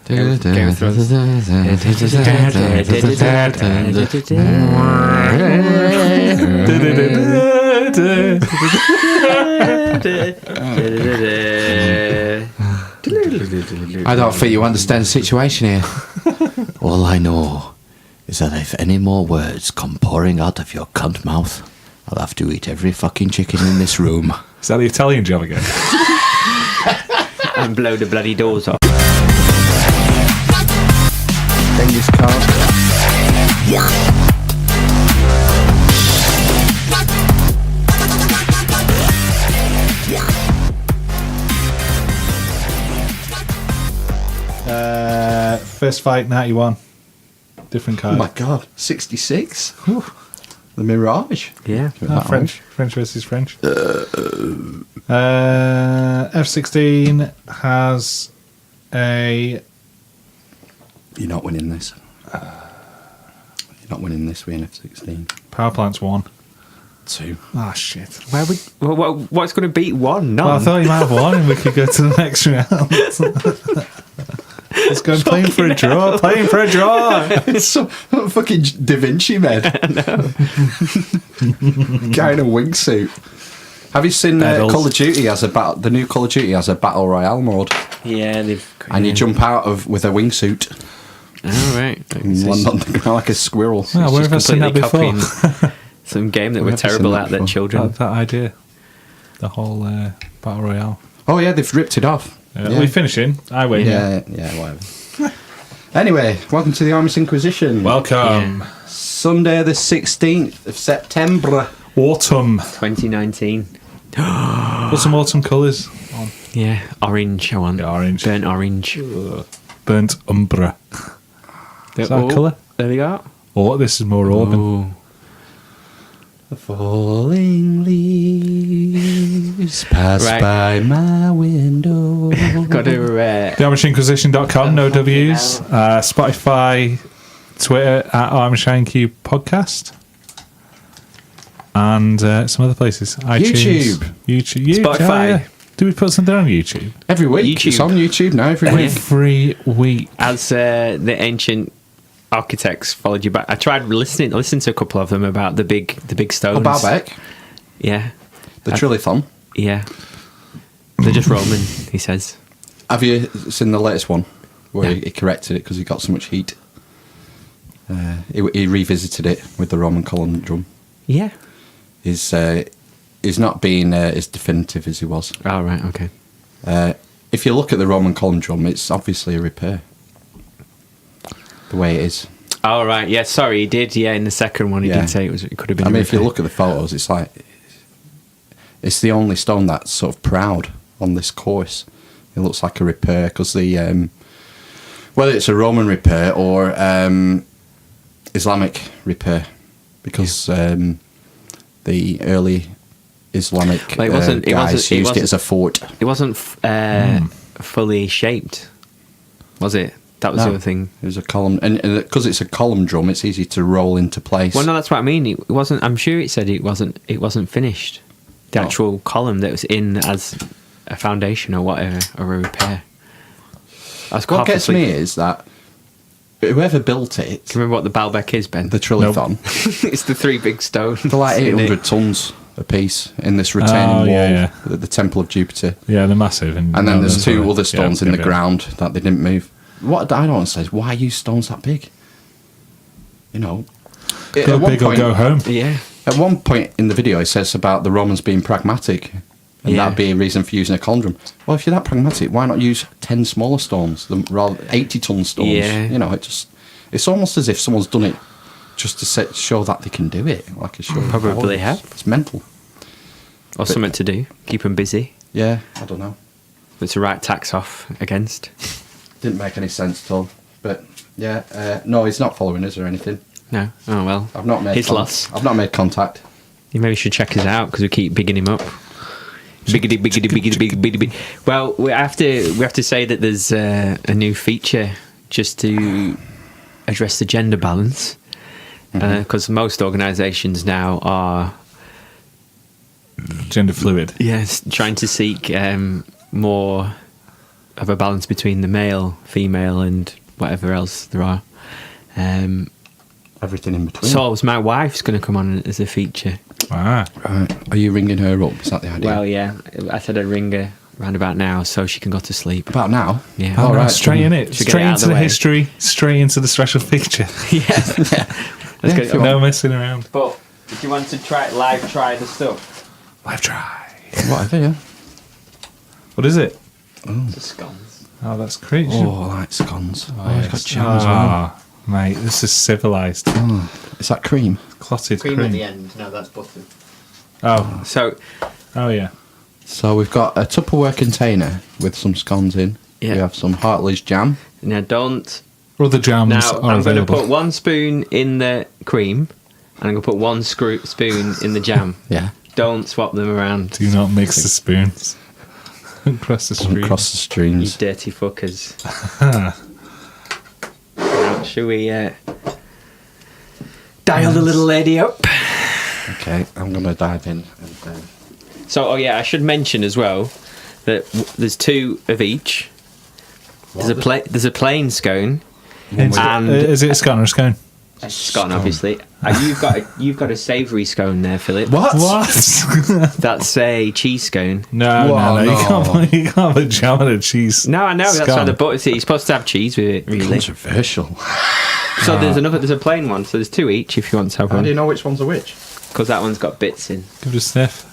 Game of Thrones. I don't think you understand the situation here. All I know is that if any more words come pouring out of your cunt mouth, I'll have to eat every fucking chicken in this room. Is that the Italian job again? And blow the bloody doors off. Genghis Khan. First fight, 91. Different Oh card. my god, 66? The Mirage. Yeah. French versus French. F-16 has a... You're not winning this. You're not winning this with an F-16. Power plant's 1. 2. Ah, shit. Where would what's going to beat one? None. Well, I thought you might have won and we could go to the next round. Let's go playing for a draw. Playing for a draw. It's so fucking Da Vinci made. Guy in a wingsuit. Have you seen Call of Duty has a battle? The new Call of Duty has a battle royale mode. Yeah, And you jump out of with a wingsuit Oh right. and land on the ground like a squirrel. Oh, where have I seen that completely before? copying some game that Where we're have I seen terrible that at that before? children. That idea. The whole Battle Royale. Oh yeah, they've ripped it off. Are we finishing? I win. Yeah, whatever. Anyway, welcome to the Amish Inquisition. Welcome. Sunday the 16th of September. Autumn. 2019. Put some autumn colours on. Yeah, orange. I want Orange. burnt orange. Burnt umber. Is that a colour? There we go. Oh, this is more auburn. Ooh. The falling leaves pass Right. by my window. Got to TheAmishInquisition.com, no W's. Spotify, Twitter at AmishInQ Podcast. And some other places. iTunes. YouTube. Spotify. Yeah. Do we put something on YouTube? Every week. YouTube. It's on YouTube now, every week. Every week. as the ancient architects followed you back. I tried listening to a couple of them about the big stones. Oh, Baalbek, Yeah, the Trilithon. yeah. They're just Roman, he says. Have you seen the latest one where he corrected it because he got so much heat? He revisited it with the Roman column drum. Yeah. He's not being as definitive as he was. Oh right, okay. If you look at the Roman column drum, it's obviously a repair. The way it is. Oh right, yeah. Sorry, he did. Yeah, in the second one, he Yeah. did say it could have been. I a mean, if you repair. look at the photos, it's like it's the only stone that's sort of proud on this course. It looks like a repair because the whether it's a Roman repair or Islamic repair, because the early Islamic Well, it guys used it as a fort. It wasn't fully shaped, was it? That was the other thing. It was a column, and because it's a column drum, it's easy to roll into place. Well, no, that's what I mean. It wasn't. I'm sure it said it wasn't finished. The Oh. actual column that was in as a foundation or whatever, or a repair. That's What gets me is that whoever built it, Do you remember what the Baalbek is, Ben? the Trilithon, It's the three big stones. they're like in it. 800 tons a piece in this retaining wall, yeah. the Temple of Jupiter. Yeah, they're massive. And then there's those two are- other stones yeah, in the yeah. ground that they didn't move. What I don't understand is why use stones that big? You know, Go big or go home. Yeah. At one point in the video, it says about the Romans being pragmatic, and Yeah. that'd be a reason for using a column. Well, if you're that pragmatic, why not use 10 smaller stones, rather 80-ton stones? Yeah. You know, it's almost as if someone's done it just to show that they can do it. Like a show. Probably have. It's mental. Or something to do. Keep them busy. Yeah, I don't know. It's the right tax off against. Didn't make any sense at all. But yeah, no, he's not following us or anything. No. Oh well. I've not made his loss. I've not made contact. You maybe should check us out because we keep bigging him up. Biggity. Well, we have to say that there's a new feature just to address the gender balance, because most organisations now are Gender fluid. trying to seek more have a balance between the male, female, and whatever else there are. Everything in between. So my wife's going to come on as a feature. Ah. Right. Are you ringing her up? Is that the idea? Well, yeah, I said I'd ring her round about now so she can go to sleep. About now? Yeah. Oh, All no, right. straight in it. Should get Straight it out of into the the way. history, straight into the special feature. Yeah. Let's if get you it No on. messing around. But if you want to try the stuff, Live try. Whatever, yeah. What is it? the scones. Oh, that's great. Oh, I like scones. Oh, it's got jam as well. Ah, mate, this is civilised. Is that cream? Clotted cream. end. No, that's butter. Oh, So oh yeah. So we've got a Tupperware container with some scones in. Yeah. We have some Hartley's jam. now don't. Other jams Now are I'm going to available. put 1 spoon in the cream, and I'm going to put 1 spoon in the jam. Yeah. Don't swap them around. Do not mix the spoons across the street. Across the You streams. dirty fuckers. Now, shall we dial the little lady up? Okay, I'm going to dive in. And, So, oh yeah, I should mention as well that there's 2 of each. There's a plain scone, and Is it a scone or a scone? a scone, obviously. You've got a savoury scone there, Philip. What? What? That's a cheese scone. No, Whoa, no, no. You can't put jam and a cheese. No, I know that's why scone. the butter. You're supposed to have cheese with it, really. Controversial. So there's a plain one. So there's 2 each if you want to have How do you one, know which one's a which? because that one's got bits in. Give it a sniff.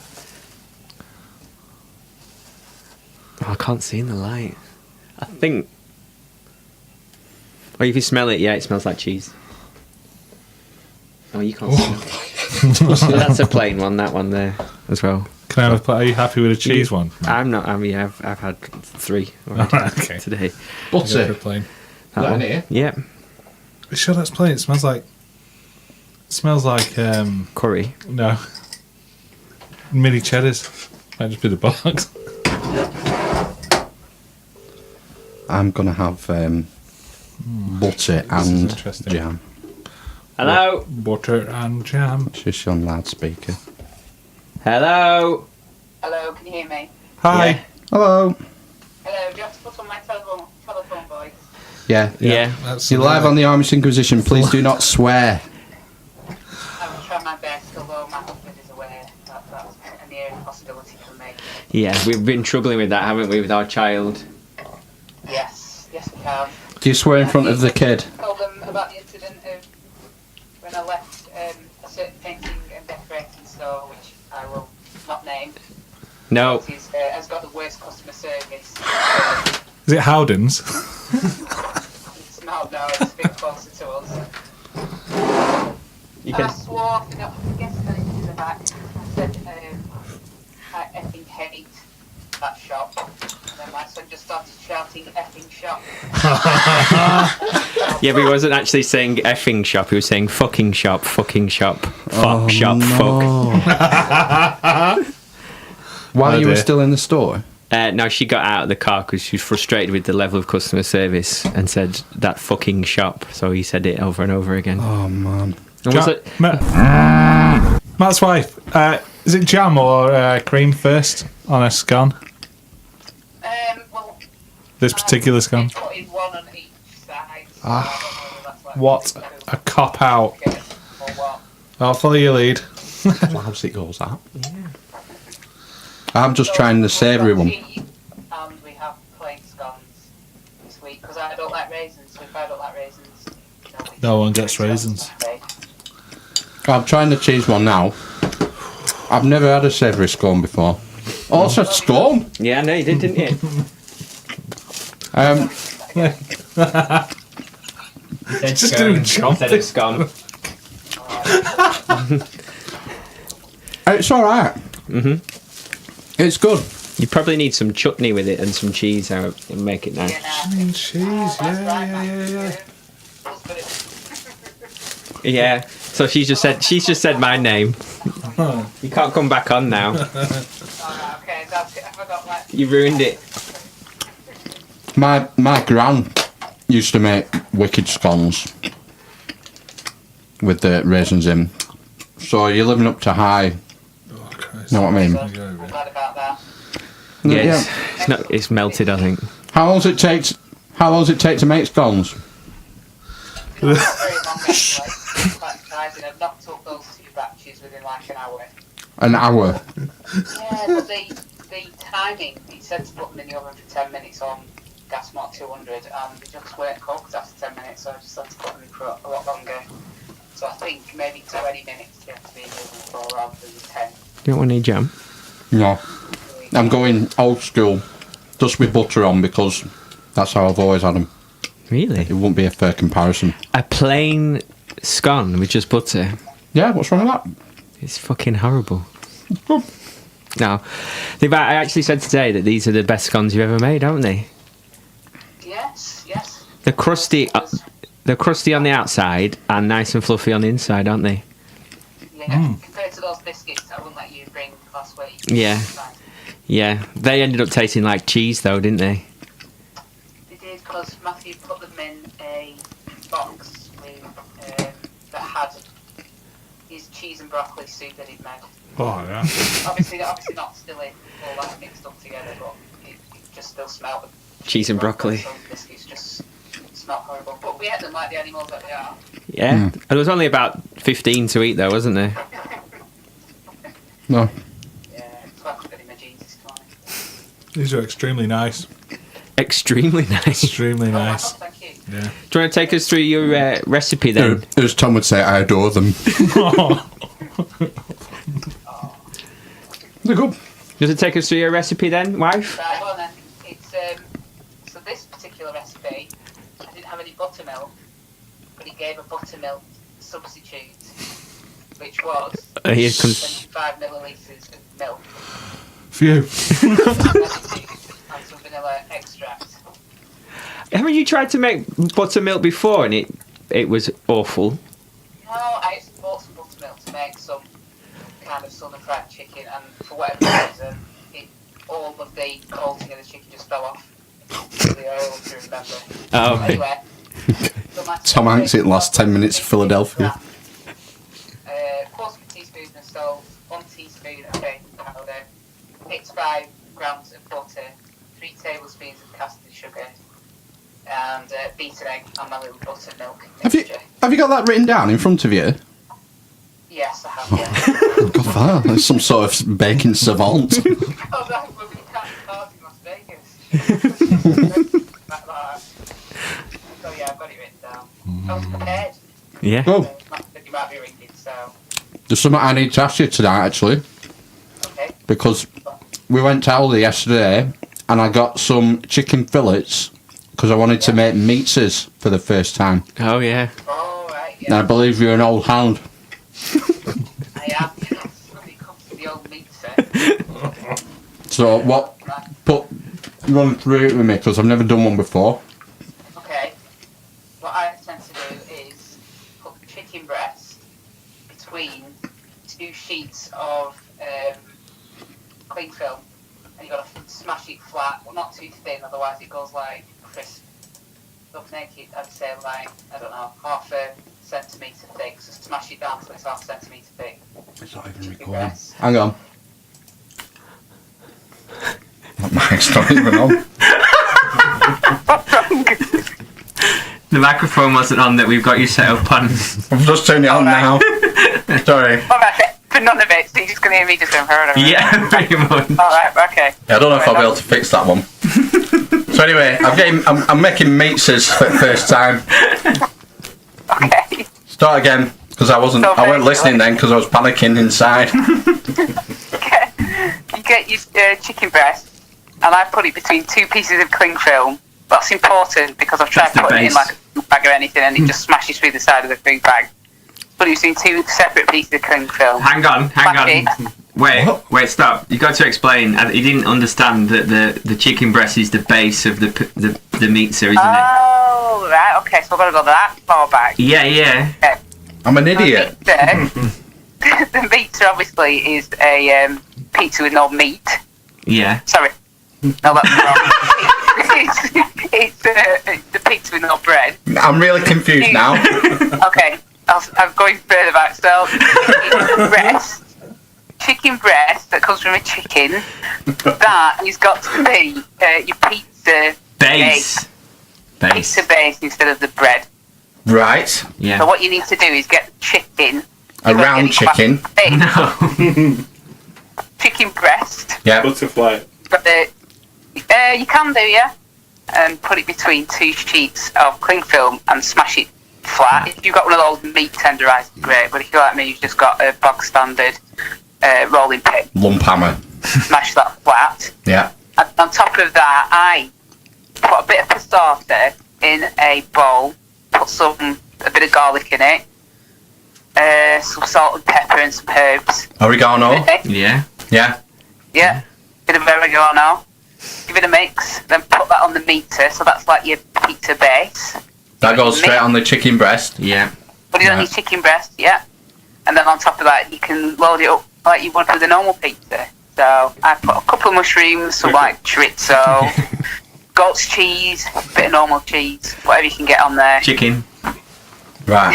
Oh, I can't see in the light. I think. Oh, if you smell it, yeah, it smells like cheese. Oh, you can't smell it. So that's a plain one. That one there as well. Can I have a plate? Are you happy with a cheese one? I'm not. I mean, I've had 3 already Alright, okay. today. Go for a Butter. plain. That That one. in here? Yeah, Are you sure that's plain? It smells like. curry. No. Mini cheddars. Might just be the box. I'm going to have butter and interesting. jam. Hello. Butter and jam. Shush on loudspeaker. Hello. Hello, can you hear me? Hi. Yeah. Hello. Hello, do you have to put on my telephone voice? Yeah. Yeah. That's You're live on the Amish Inquisition. Please do not swear. I will try my best, although my husband is aware that that's a near impossibility for me. Yeah, we've been struggling with that, haven't we, with our child? Yes, yes we have. Do you swear in front of the kid? Told them about the incident of when I left a certain painting and decorating store, which I will not name. No. He's has got the worst customer service. Is it Howden's? It's not, no, it's a bit closer to us. You And I can. swore, you know, I guess I didn't do the back. I said, I effing hate that shop. And then my son just started shouting, effing shop. Yeah, but he wasn't actually saying effing shop. He was saying fucking shop, fuck Oh, shop, fuck. While Oh, you were dear. still in the store? No, she got out of the car because she was frustrated with the level of customer service and said that fucking shop. So he said it over and over again. Oh, man. And was it- Matt's wife. Is it jam or cream first on a scone? Well, This particular scone. put in one on each side. So Ah. I don't know whether that's like What a cop out. or what. I'll follow your lead. How's it goes that? I'm just trying the savoury one. And we have plain scones this week because I don't like raisins. So if I don't like raisins, No one gets raisins. I'm trying the cheese one now. I've never had a savoury scone before. Oh, it's a scone? Yeah, no, you did, didn't you? Just doing Instead of scone. It's alright. Mhm. It's good. You probably need some chutney with it and some cheese out and make it nice. Cheese, Yeah. So she's just said my name. You can't come back on now. Okay, that's it. I forgot that. You ruined it. My gran used to make wicked scones with the raisins in. So you're living up to high. Oh, Christ. Know what I mean? I'm glad about that. Yes. It's melted, I think. How long does it take? How long does it take to make scones? Very long anyway. Quite surprising. I've knocked up those 2 batches within like an hour. An hour. Yeah, but the timing, he said to put them in the oven for 10 minutes on gas mode 200, and they just weren't cooked after 10 minutes, so I just had to put them in for a lot longer. So I think maybe 20 minutes you have to be in the oven for rather than 10. You don't want any jam? No. I'm going old school, just with butter on, because that's how I've always had them. Really? It wouldn't be a fair comparison. A plain scone with just butter? Yeah, what's wrong with that? It's fucking horrible. No. I actually said today that these are the best scones you've ever made, haven't they? Yes. They're crusty on the outside and nice and fluffy on the inside, aren't they? Yeah, compared to those biscuits that I wouldn't let you bring last week. Yeah. Yeah. They ended up tasting like cheese, though, didn't they? They did, because Matthew put them in a box with, that had his cheese and broccoli soup that he'd made. Oh, yeah. Obviously not still in all that mixed up together, but it just still smelled of Cheese and broccoli. So the biscuits just smelled horrible. But we ate them like the animals that they are. Yeah. There was only about 15 to eat, though, wasn't there? No. Yeah, it's like a bit of my jeans this morning. These are extremely nice. Extremely nice. Extremely Oh, nice. thank you. Yeah. Do you want to take us through your recipe, then? As Tom would say, I adore them. They're good. Does it take us through your recipe, then, wife? Right, well then, it's, so this particular recipe, I didn't have any buttermilk, but he gave a buttermilk substitute, which was Here comes... 25 millilitres of milk Phew. and some vanilla extract. Haven't you tried to make buttermilk before and it was awful? No, I actually bought some buttermilk to make some kind of southern fried chicken, and for whatever reason, all of the coating of the chicken just fell off. The oil to remember. Oh. Anyway. So Tom Hanks in the last 10 minutes of Philadelphia. Quarter of a teaspoon of salt, 1 teaspoon of baking powder, 85 grams of butter, 3 tablespoons of caster sugar, and beaten egg and my little buttermilk mixture. Have you got that written down in front of you? Yes, I have, yeah. God, wow, that's some sort of baking savant. Oh, right, well, we can't start in Las Vegas. Like that. So, yeah, I've got it written down. I was prepared. Yeah. Oh, You might be ringing, so... there's something I need to ask you tonight, actually. Okay. Because we went to Aldi yesterday and I got some chicken fillets because I wanted to make Meatzas for the first time. Oh, yeah. Oh, right, And I yeah. believe you're an old hound. I am, yes, when it comes to the old Meatzza. So what? Run through it with me because I've never done one before. Okay. What I tend to do is put the chicken breast between 2 sheets of cling film, and you've got to smash it flat, but not too thin, otherwise it goes like crisp. Up naked, I'd say like, I don't know, half a centimetre thick, so smash it down till it's half a centimetre thick. It's not even Chicken recording. breast. Hang on. That mic's not even on. The microphone wasn't on that we've got you set up on. I've just turned it on now. Sorry. Alright, but none of it, so you're just going to hear me just going for it. Yeah, pretty much. Alright, okay. Yeah, I don't know if I'll be able to fix that one. So anyway, I'm making Meatzas for the first time. Okay. Start again, because I weren't listening then because I was panicking inside. You get your chicken breast, and I put it between 2 pieces of cling film. That's important because I've tried That's the putting it in base. like a bag or anything, and it just smashes through the side of the food bag. Put it between 2 separate pieces of cling film. Hang on. What? Wait, stop. You got to explain. He didn't understand that the chicken breast is the base of the Meatzza, isn't it? Oh, right, okay, so I've got to go that far back. Yeah. Okay. I'm an idiot. The Meatzza obviously is a pizza with no meat. Yeah. Sorry. No, that's wrong. it's the pizza with no bread. I'm really confused now. Okay, I'm going further back. So, chicken breast that comes from a chicken, that has got to be your pizza Base. Pizza base instead of the bread. Right. So Yeah. what you need to do is get the chicken. A round chicken. No. Chicken breast. Yeah. Butterfly. But you can do, yeah. And put it between 2 sheets of cling film and smash it flat. If you've got one of those meat tenderisers, great. But if you're like me, you've just got a bog standard rolling pin. Lump hammer. Smash that flat. Yeah. And on top of that, I put a bit of passata in a bowl. Put a bit of garlic in it. Some salt and pepper and some herbs. Oregano. Yeah. Yeah. Yeah. Bit of oregano. Give it a mix. Then put that on the Meatzza. So that's like your pizza base. That goes straight on the chicken breast. Yeah. Put it on your chicken breast, yeah. And then on top of that, you can load it up like you would with a normal pizza. So I put a couple of mushrooms, some like chorizo, goat's cheese, a bit of normal cheese, whatever you can get on there. Chicken. Right.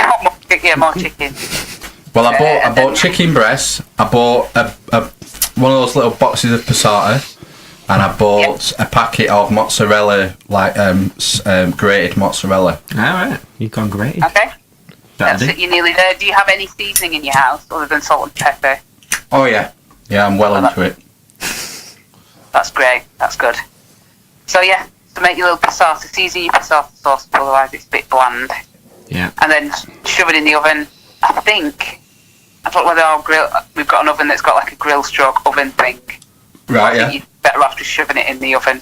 Yeah, more chicken. Well, I bought chicken breasts. I bought one of those little boxes of passata, and I bought a packet of mozzarella, like grated mozzarella. All right. You've gone great. Okay. That'll That's do. it, you're nearly there. Do you have any seasoning in your house other than salt and pepper? Oh yeah, yeah, I'm well into it. That's great. That's good. So yeah, to make your little passata, season your passata sauce, otherwise it's a bit bland. Yeah. And then shove it in the oven. I don't know whether we've got an oven that's got like a grill stroke oven thing. Right, I yeah. think you're better off just shoving it in the oven.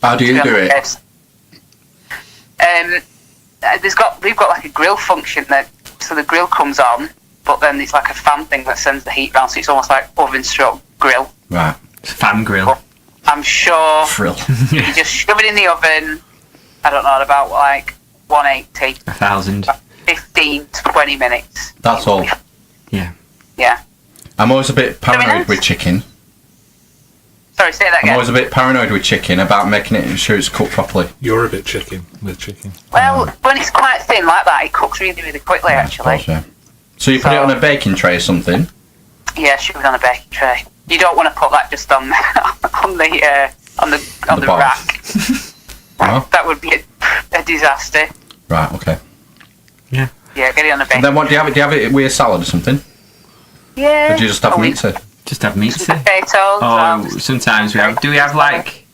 How do you do it? We've got like a grill function so the grill comes on, but then it's like a fan thing that sends the heat round, so it's almost like oven stroke grill. Right. Fan grill. But I'm sure Frill. you just shove it in the oven. I don't know, at about like 180, 1,000. 15 to 20 minutes. That's all. Yeah. Yeah. I'm always a bit paranoid with chicken. Sorry, say that I'm again. always a bit paranoid with chicken about making it sure it's cooked properly. You're a bit chicken with chicken. Well, when it's quite thin like that, it cooks really, really quickly, actually. I suppose, yeah. So you put it on a baking tray or something? Yeah, shove it on a baking tray. You don't want to put that just on the bar. rack. No? That would be a disaster. Right, okay. Yeah. Yeah, get it on a baking. And then what, do you have it with a salad or something? Yeah. Or do you just have Meatzza? Just have Some Meatzza. potatoes. Oh, sometimes we have. Do we have like?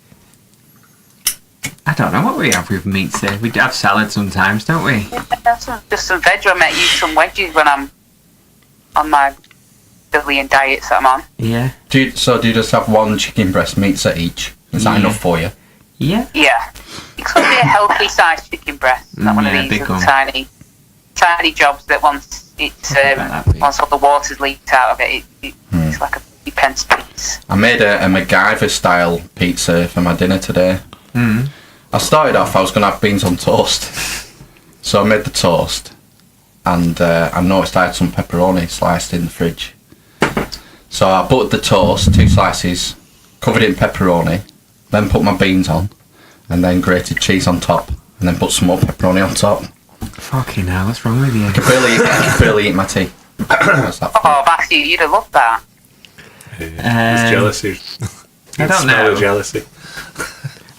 I don't know what we have with Meatzza. We have salad sometimes, don't we? Just some veg. I might use some wedges when I'm on my billion diets that I'm on. Yeah. Do you just have one chicken breast Meatzza each? Is that Yeah. enough for you? Yeah. Yeah. It's going to be a healthy sized chicken breast. Not one of Yeah, these big little one. tiny jobs that once all the water's leaked out of it, it's like a 50 pence piece. I made a MacGyver style pizza for my dinner today. Mm. I started off, I was going to have beans on toast. So I made the toast, and I noticed I had some pepperoni sliced in the fridge. So I buttered the toast, 2 slices, covered it in pepperoni, then put my beans on, and then grated cheese on top, and then put some more pepperoni on top. Fucking hell, what's wrong with you? I could barely eat my tea. That's that. Oh, Matthew, you'd have loved that. It's jealousy. I don't Smell know. of jealousy.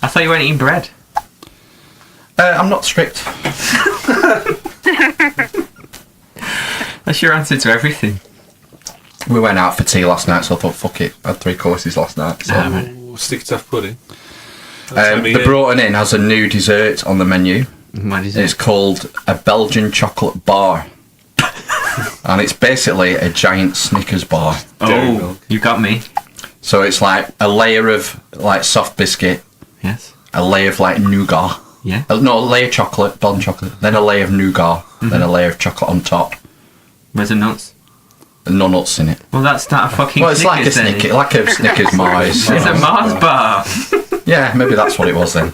I thought you weren't eating bread. I'm not strict. That's your answer to everything. We went out for tea last night, so I thought, fuck it. I had 3 courses last night. So. Oh, stick tough pudding. That's The Broughton Inn has a new dessert on the menu. What is It's it? called a Belgian chocolate bar. And it's basically a giant Snickers bar. Dairy Oh, milk. you got me. So it's like a layer of like soft biscuit, Yes. a layer of like nougat. Yeah. No, a layer of chocolate, Belgian chocolate, then a layer of nougat, then a layer of chocolate on top. Where's the nuts? And no nuts in it. Well, that's not a fucking Well, it's like a Snickers, then. Snickers, like a Snickers Mars. It's a Mars bar. Yeah, maybe that's what it was then.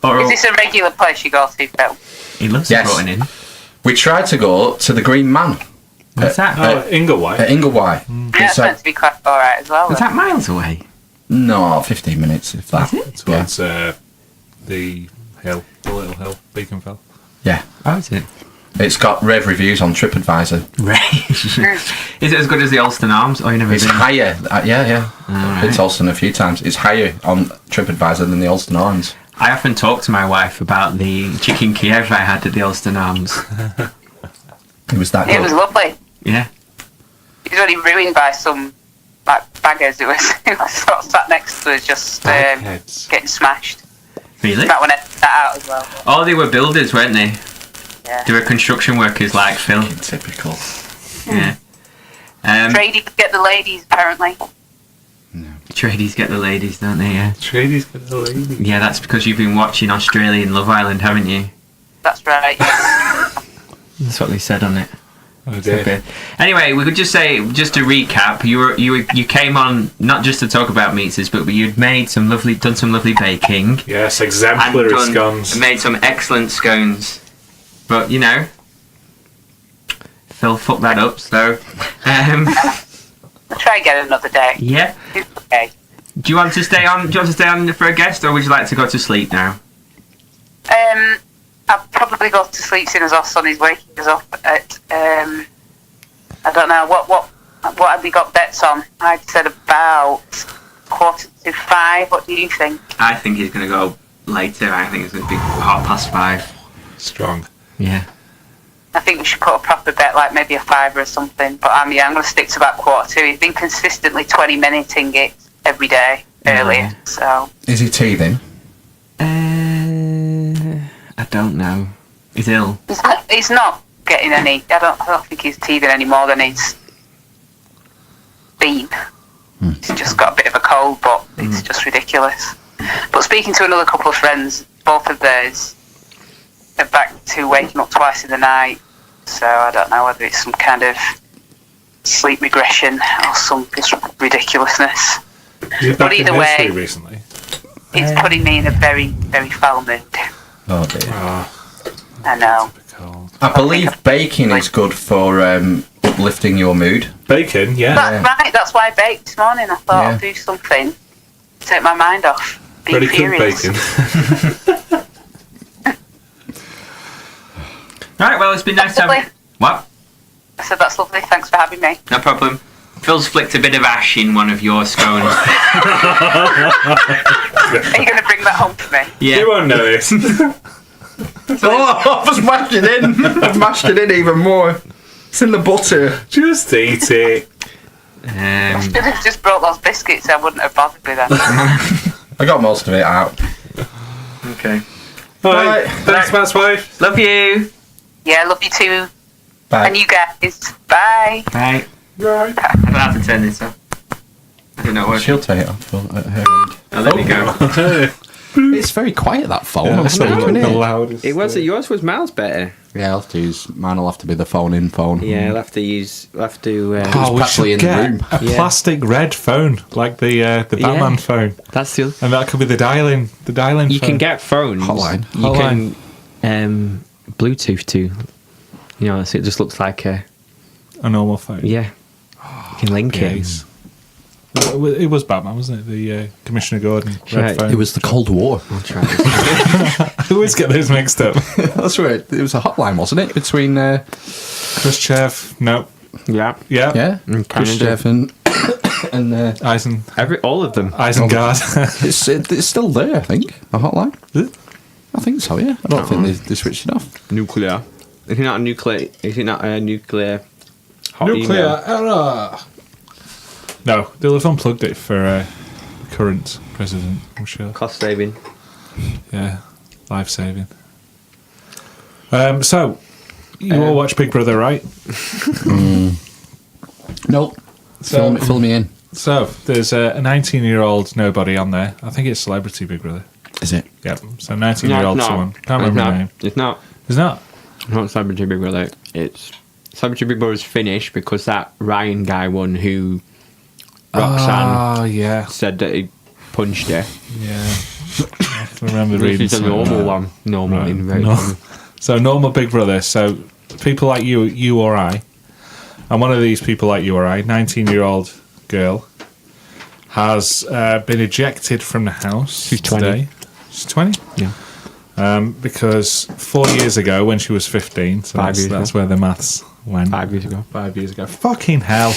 Or Is this a regular place you go to, Phil? he loves Yes. Broughton in. We tried to go to the Green Man What's that? Oh, Inglewhite. at Inglewhite. Yeah, It's it's meant to be quite alright as well. Was that miles away? no, 15 minutes if that. Is it? Towards the hill, the little hill, Beaconfell. Yeah. Oh, is it? It's got rave reviews on TripAdvisor. Right. Is it as good as the Ulster Arms? Oh, you never It's been? higher. Yeah. Alright. It's Ulster a few times. It's higher on TripAdvisor than the Ulster Arms. I often talk to my wife about the chicken Kiev I had at the Ulster Arms. It was that It good. was lovely. Yeah. It was only ruined by some baggers who was sort of sat next to us, just Bagheads. getting smashed. Really? That one edited that out as well. Oh, they were builders, weren't they? Yeah. They were construction workers like Phil. Typical. Yeah. Tradies get the ladies, apparently. Tradies get the ladies, don't they? Yeah. Tradies for the lady. Yeah, that's because you've been watching Australian Love Island, haven't you? That's right. Yeah. That's what they said on it. Oh dear. Okay. Anyway, we could just say, just to recap, you came on not just to talk about Meatzas, but you'd done some lovely baking. Yes, And exemplary scones. made some excellent scones. But, you know, Phil fucked that up, so... I'll try again another day. yeah. It's okay. Do you want to stay on for a guest, or would you like to go to sleep now? I'll probably go to sleep soon as our son is waking us up at, I don't know, what have we got bets on? I'd said about 4:45. What do you think? I think he's going to go later. I think it's going to be 5:30. Strong. Yeah. I think we should put a proper bet, like maybe a fiver or something. But I'm going to stick to about 1:45. He's been consistently 20-minuting it every day earlier. So Is he teething? I don't know. He's ill. he's not getting any. I don't think he's teething any more than he's been. He's just got a bit of a cold, but it's just ridiculous. But speaking to another couple of friends, both of theirs are back to waking up twice in the night. So I don't know whether it's some kind of sleep regression or some just ridiculousness. You're back either in way- nursery recently. It's putting me in a very, very foul mood. Oh dear. Ah, I know. cold. I believe baking is good for uplifting your mood. Bacon, yeah. That's right, that's why I baked this morning. I thought I'll do something to take my mind off being Very good furious. bacon. Right, well, it's been nice to have... Lovely. What? I said, that's lovely, thanks for having me. No problem. Phil's flicked a bit of ash in one of your scones. Are you going to bring that home to me? Yeah. You won't know this. Oh, I've mashed it in. I've mashed it in even more. It's in the butter. Just eat it. Should have just brought those biscuits, I wouldn't have bothered with them. I got most of it out. Okay. Alright, Right. thanks, Matt's wife. Love you. Yeah, love you too. Bye. And you guys. Bye. Right. Right. I don't have to turn this off. I don't know what. She'll take it off at her end. Oh, there we go. It's very quiet, that phone. Yeah, I'm that's speaking the in. loudest. Yours was miles better. Yeah, I'll have to use mine. Will have to be the phone-in phone. Yeah, I'll have to use. I'll have to. Oh, we practically should in the get room. a plastic red phone, like the Batman phone, That's the. and that could be the dialing. The dialing. You phone. can get phones. Hotline. You can Bluetooth to. You know, so it just looks like a. a normal phone. Yeah. You can link it. Yes. It was Batman, wasn't it? The Commissioner Gordon red Right. phone. It was the Cold War. I'll try this. I always get those mixed up. That's right. It was a hotline, wasn't it? Between Khrushchev. No. Yeah. Yeah. yeah, And Khrushchev and Eisen. All of them. Isengard. it's still there. I think a hotline. Is it? I think so. Yeah. I don't think they switched it off. Nuclear. Is it not a nuclear? Is it not a nuclear? Hot Nuclear email? error. No, they'll have unplugged it for the current president, I'm sure. Cost saving. Yeah, life saving. So, you all watch Big Brother, right? Nope. So- Fill me in. So, there's a 19-year-old nobody on there. I think it's Celebrity Big Brother. Is it? Yep. So, 19-year-old someone. Can't remember her name. It's not. Is not? Not Celebrity Big Brother. It's Celebrity Big Brother's finished because that Ryan guy won who Roxanne Oh, yeah. said that he punched her. Yeah. I can remember This reading is a something normal like one. Normal Right. in very No. common. So normal Big Brother. So people like you or I, and one of these people like you or I, 19-year-old girl, has been ejected from the house. She's 20. Today. She's 20. Yeah. Because 4 years ago, when she was 15, so 5 years that's ago. where the maths went. 5 years ago. 5 years ago. Fucking hell.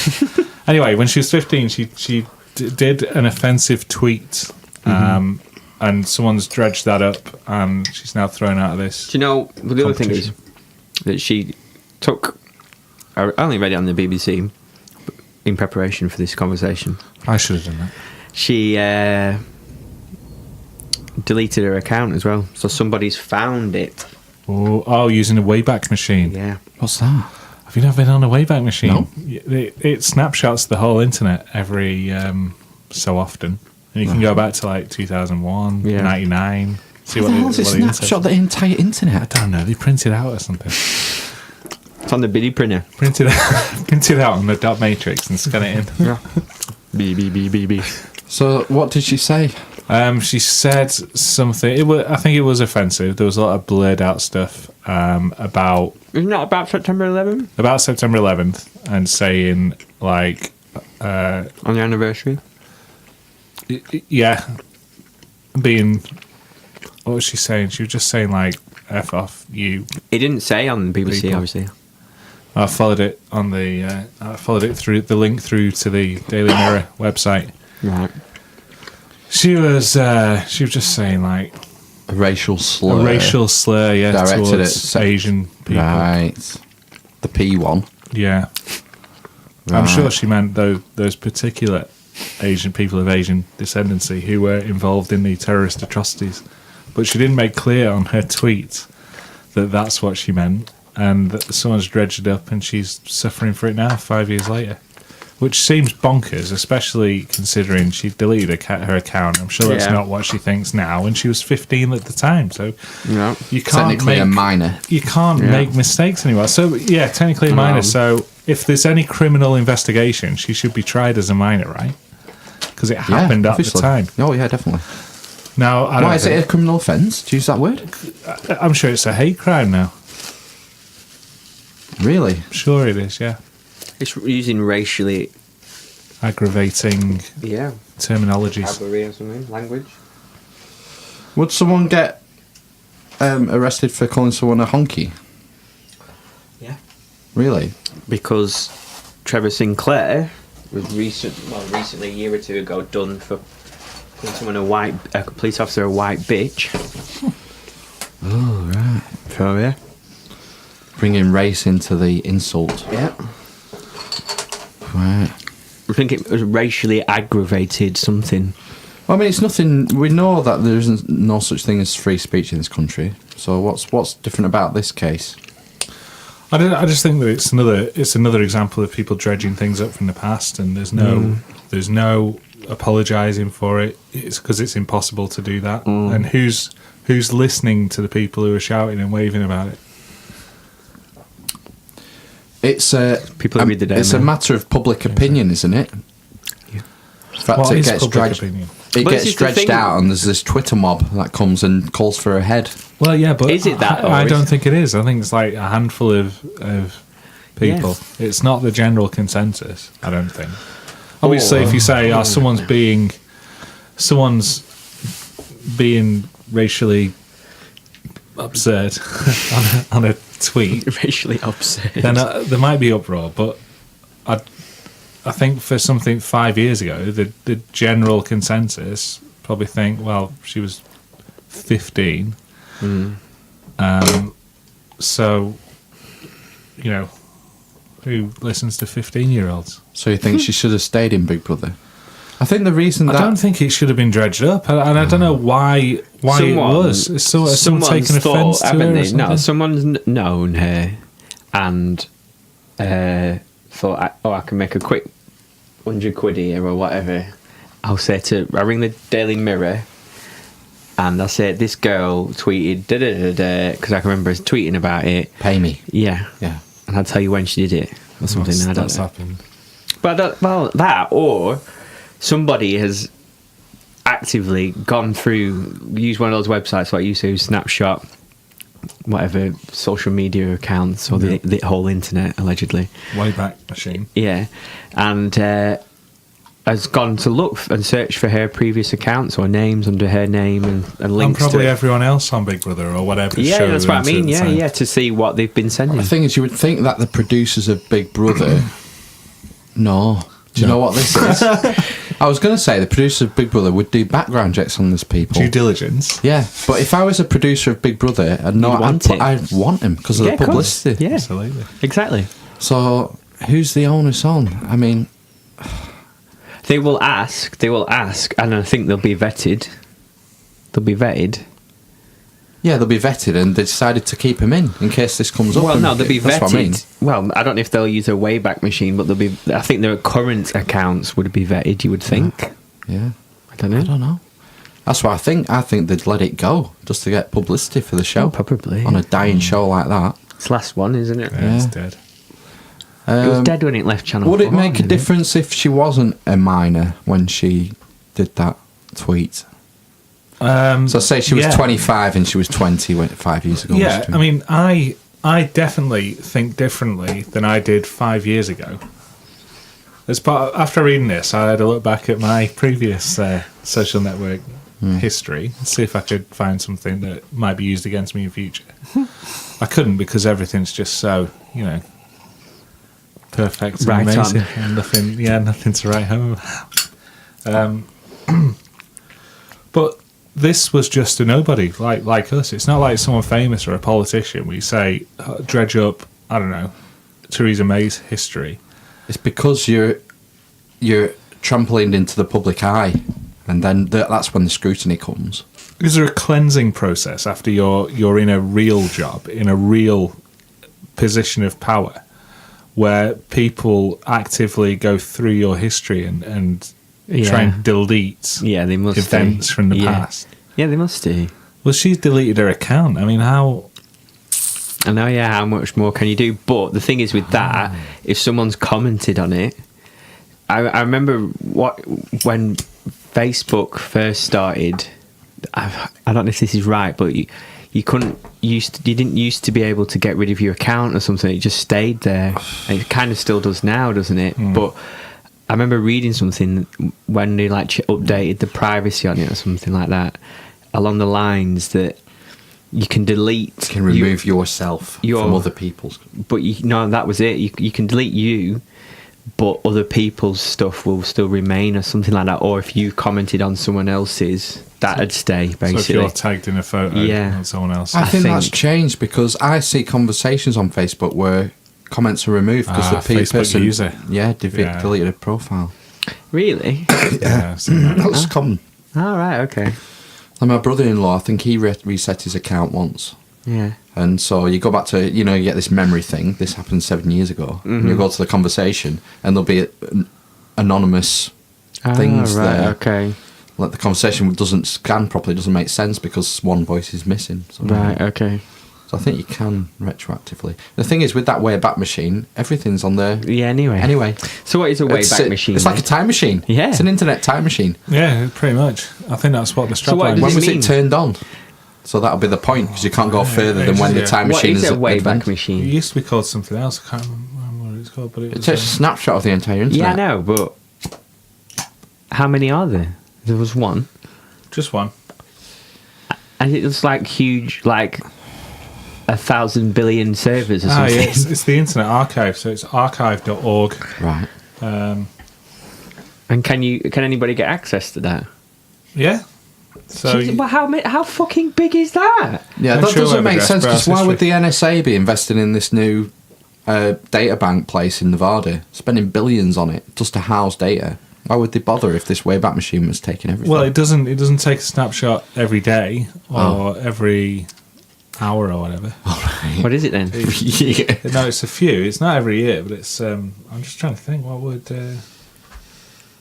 Anyway, when she was 15, she did an offensive tweet and someone's dredged that up, and she's now thrown out of this. Do you know, well, the other thing is that she took... I only read it on the BBC in preparation for this conversation. I should have done that. She deleted her account as well, so somebody's found it. Oh, using a Wayback Machine. Yeah. What's that? Have you never been on a Wayback Machine? No. It snapshots the whole internet every so often. And you can go back to like 2001, 99. See What the hell does it snapshot the entire internet? I don't know. They print it out or something. It's on the biddy printer. Print it out on the dot matrix and scan it in. Yeah. B. So what did she say? She said something. I think it was offensive. There was a lot of blurred out stuff about. Isn't that about September 11th? About September 11th, and saying like on the anniversary. Yeah, being. What was she saying? She was just saying like "f off you." It didn't say on the BBC, People. obviously. I followed it on the. I followed it through the link through to the Daily Mirror website. Right. She was just saying like A racial slur. a racial slur, yeah, Directed towards at Asian people. Right. The P one. Yeah, I'm sure she meant those particular Asian people of Asian descendancy who were involved in the terrorist atrocities, but she didn't make clear on her tweet that that's what she meant, and that someone's dredged it up, and she's suffering for it now, 5 years later. Which seems bonkers, especially considering she deleted her account. I'm sure that's not what she thinks now, and she was 15 at the time. So you can't Technically a minor. You can't make mistakes anymore. So yeah, technically a minor. So if there's any criminal investigation, she should be tried as a minor, right? Because it happened at the time. Oh yeah, definitely. Now, Why is it a criminal offence? To use that word? I'm sure it's a hate crime now. Really? Sure it is. Yeah. It's using racially Aggravating terminologies. or something, language. Would someone get arrested for calling someone a honky? Yeah. Really? Because Trevor Sinclair was recently a year or two ago done for calling someone a police officer a white bitch. Oh, right. So yeah. Bringing race into the insult. Yeah. Right. I think it was racially aggravated something. Well, I mean, it's nothing. We know that there isn't no such thing as free speech in this country. So what's different about this case? I just think that it's another example of people dredging things up from the past, and there's no apologising for it. It's because it's impossible to do that. And who's listening to the people who are shouting and waving about it? It's People who read the Daily it's a Mail. matter of public opinion, isn't it? Yeah. In fact, What it is gets public dragged. opinion? It Well, this gets is the dredged thing. out, and there's this Twitter mob that comes and calls for her head. Well, yeah, but Is it that, or I is don't it- think it is. I think it's like a handful of people. Yeah. It's not the general consensus. I don't think. Obviously, if you say someone's being racially absurd on a tweet, Racially upset. then there might be uproar. But I think for something 5 years ago, the general consensus probably think, well, she was 15. So, you know, who listens to 15-year-olds? So you think she should have stayed in Big Brother? I think the reason I that don't think it should have been dredged up, and I don't know why it was. Has someone taken offence to her or something? No, someone's known her and thought, I can make a quick 100 quid here or whatever. I ring the Daily Mirror and I say, this girl tweeted because I can remember us tweeting about it. pay me. Yeah. Yeah. And I'll tell you when she did it or something. I don't That's know. happened. But that or somebody has actively gone through, used one of those websites like you say, Snapshot, whatever, social media accounts or the whole internet, allegedly. Wayback Machine. Yeah. And has gone to look and search for her previous accounts or names under her name and And links probably to it. everyone else on Big Brother or whatever. Yeah, show that's they're what I into mean. at the time. Yeah, to see what they've been sending. The thing is, you would think that the producers of Big Brother. No. Do you know what this is? I was going to say the producer of Big Brother would do background checks on these people. Due diligence. Yeah, but if I was a producer of Big Brother, I'd want him because of the publicity. Of course. Yeah, Absolutely. Exactly. So who's the onus on? I mean, they will ask, and I think they'll be vetted. Yeah, they'll be vetted, and they decided to keep him in case this comes up. Well, no, they'll be vetted. That's what I mean. Well, I don't know if they'll use a Wayback Machine, but I think their current accounts would be vetted, you would think. Yeah. I don't know. That's what I think. I think they'd let it go just to get publicity for the show. Oh, probably. On a dying show like that. It's the last one, isn't it? Yeah, it's dead. It was dead when it left Channel 4. Would it make a didn't difference if she wasn't a minor when she did that tweet? So say she was 25 and she was 20 5 years ago. Yeah, I mean, I definitely think differently than I did 5 years ago. After reading this, I had a look back at my previous social network history and see if I could find something that might be used against me in future. I couldn't because everything's just so, perfect and Right amazing. on. And nothing to write home about. But this was just a nobody like us. It's not like someone famous or a politician. We say, dredge up, I don't know, Theresa May's history. It's because you're trampolined into the public eye, and then that's when the scrutiny comes. Is there a cleansing process after you're in a real job, in a real position of power, where people actively go through your history and try and delete they must events from the past? Yeah, they must do. Well, she's deleted her account. I mean, how... I know, how much more can you do? But the thing is with that, if someone's commented on it... I remember when Facebook first started... I don't know if this is right, but you didn't used to be able to get rid of your account or something. It just stayed there. And it kind of still does now, doesn't it? But I remember reading something when they updated the privacy on it or something like that, along the lines that you can delete... You can remove yourself from other people's... But that was it. You can delete you, but other people's stuff will still remain or something like that. Or if you commented on someone else's, that'd stay, basically. So if you're tagged in a photo on someone else... I think that's changed because I see conversations on Facebook where comments are removed because the Facebook user. Deleted a profile. Really? Yeah. That's common. Oh, right, okay. And my brother-in-law, I think he reset his account once. Yeah. And so you go back to, you get this memory thing. This happened 7 years ago. And you go to the conversation and there'll be anonymous things there. Okay. Like the conversation doesn't scan properly, doesn't make sense because one voice is missing. Right, okay. So I think you can retroactively. The thing is, with that Wayback Machine, everything's on there. Yeah, anyway. So what is a Wayback Machine? It's like a time machine. Yeah. It's an internet time machine. Yeah, pretty much. I think that's what the strapline... When was it turned on? So that'll be the point, because you can't go further than when the time machine is... What is a Wayback Machine? It used to be called something else. I can't remember what it's called, but it was... It's a snapshot of the entire internet. Yeah, I know, but... How many are there? There was one. Just one. And it was huge, 1,000 billion servers or something. Yeah, it's the Internet Archive, so it's archive.org. Right. And can anybody get access to that? Yeah. So Jeez, well, how fucking big is that? Yeah, that doesn't make sense, because why would the NSA be investing in this new data bank place in Nevada, spending billions on it just to house data? Why would they bother if this Wayback Machine was taking everything? Well, it doesn't take a snapshot every day or every hour or whatever. Right. What is it then? No, it's a few. It's not every year, but it's... I'm just trying to think what would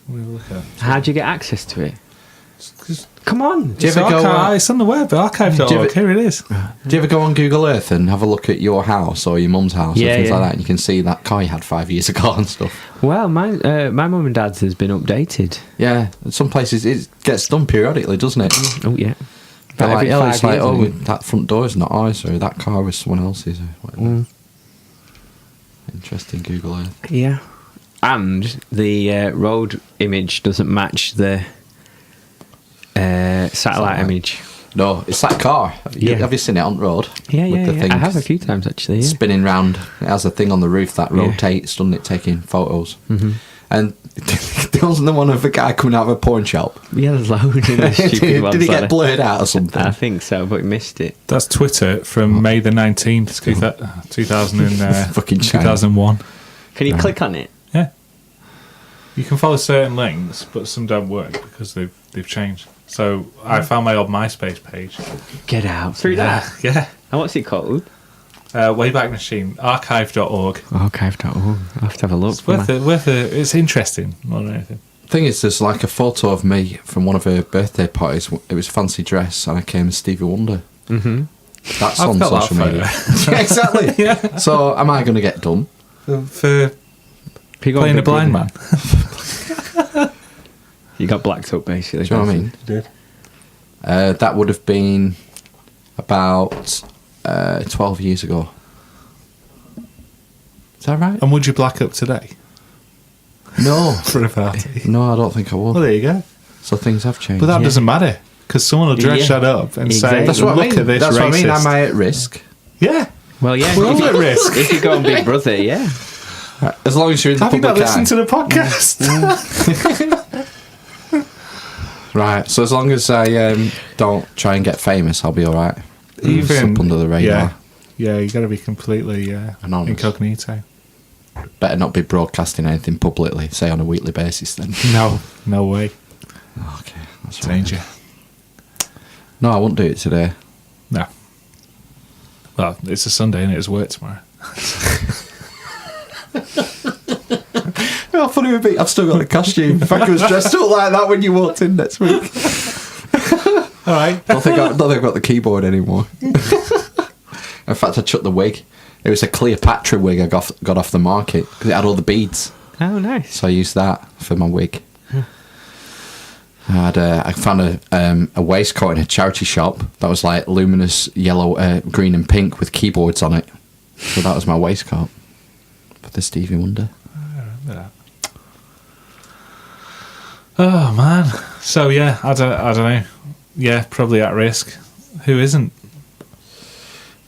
we look at. How do you get access to it? Come on. It's on the web, archive.org. Here it is. Do you ever go on Google Earth and have a look at your house or your mum's house or things like that, and you can see that car you had 5 years ago and stuff? Well, my mum and dad's has been updated. Yeah, in some places it gets done periodically, doesn't it? Oh, yeah. But it's like, that front door is not ours, or that car was someone else's, or whatever. Interesting, Google Earth. Yeah. And the road image doesn't match the satellite image. No, it's that car. Have you seen it on the road? Yeah, with the thing I have a few times, actually. Yeah. Spinning round. It has a thing on the roof that rotates, doesn't it, taking photos. Mm-hmm. And there wasn't the one of a guy coming out of a pawn shop. Yeah, there's loads in this stupid ones. Did he like get blurred out or something? I think so, but he missed it. That's Twitter from May the 19th, 2001. Can you click on it? Yeah. You can follow certain links, but some don't work because they've changed. So I found my old MySpace page. Get out. Through that? Yeah. And what's it called? Wayback Machine, archive.org. Archive.org. I'll have to have a look. It's interesting more than anything. Thing is, there's like a photo of me from one of her birthday parties. It was a fancy dress, and I came as Stevie Wonder. Mm-hmm. That's I've on got that social media. photo. Yeah, exactly. Yeah. So, am I going to get done? For playing a blind man. You got blacked up, basically. Do you know what I mean? You did. That would have been about 12 years ago. Is that right? And would you black up today? No. For a party? No, I don't think I would. Well, there you go. So things have changed. But that doesn't matter, because someone will dress that up and say, Exactly. That's what look I mean. at this That's racist. what I mean. Am I at risk? Yeah. Well, yeah. We're all at risk. If you go on Big Brother, yeah. As long as you're in the Have you not public eye. listened to the podcast? Right. So as long as I don't try and get famous, I'll be all right. Even Up under the radar. Yeah, you got to be completely Anonymous. incognito. Better not be broadcasting anything publicly, say on a weekly basis then. No way. Okay, that's right. Danger. No, I won't do it today. No. Well, it's a Sunday and it's work tomorrow. How funny would it be? I've still got the costume. In fact, I was dressed up like that when you walked in next week. All right. I don't think I've got the keyboard anymore. In fact, I chucked the wig. It was a Cleopatra wig I got off the market because it had all the beads. Oh, nice. So I used that for my wig. I found a waistcoat in a charity shop that was like luminous yellow, green and pink with keyboards on it. So that was my waistcoat for the Stevie Wonder. I remember that. Oh man. So yeah, I don't know. Yeah, probably at risk. Who isn't?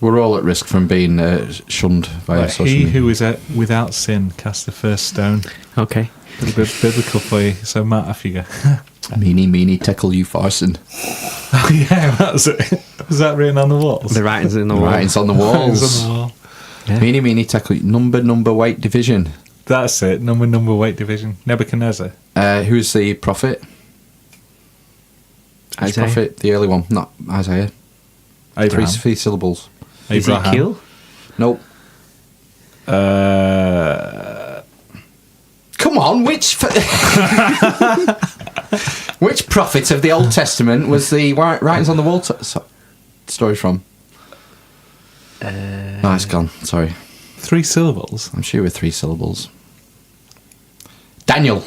We're all at risk from being shunned via Like, social he media. who is without sin cast the first stone. Okay. A bit biblical for you. So Matt, off you go. Meanie, tickle you farson. Oh yeah, that's it. Was that written on the walls? The writing's in the wall. Writings on the It's walls. on the wall. Yeah. Meanie, tickle you. Number, weight, division. That's it. Number weight division. Nebuchadnezzar. Who's the prophet? Which Isaiah. prophet? The early one, not Isaiah. Abraham. Three syllables. Abraham. Ezekiel? Nope. Come on, which which prophet of the Old Testament was the writings on the wall story from? No, it's gone. Sorry, 3 syllables. I'm sure with 3 syllables. Daniel,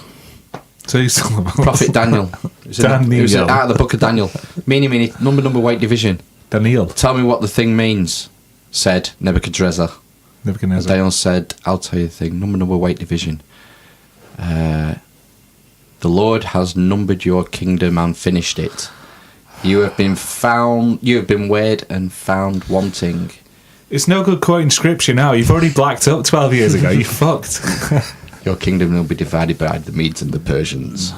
2 syllables. Prophet Daniel. It was Daniel. out of the book of Daniel. Meanie, number, weight, division. Daniel. Tell me what the thing means, said Nebuchadnezzar. Nebuchadnezzar. Daniel said, I'll tell you the thing. Number, weight, division. The Lord has numbered your kingdom and finished it. You have been weighed and found wanting. It's no good quoting scripture now. You've already blacked up 12 years ago. You fucked. Your kingdom will be divided by the Medes and the Persians.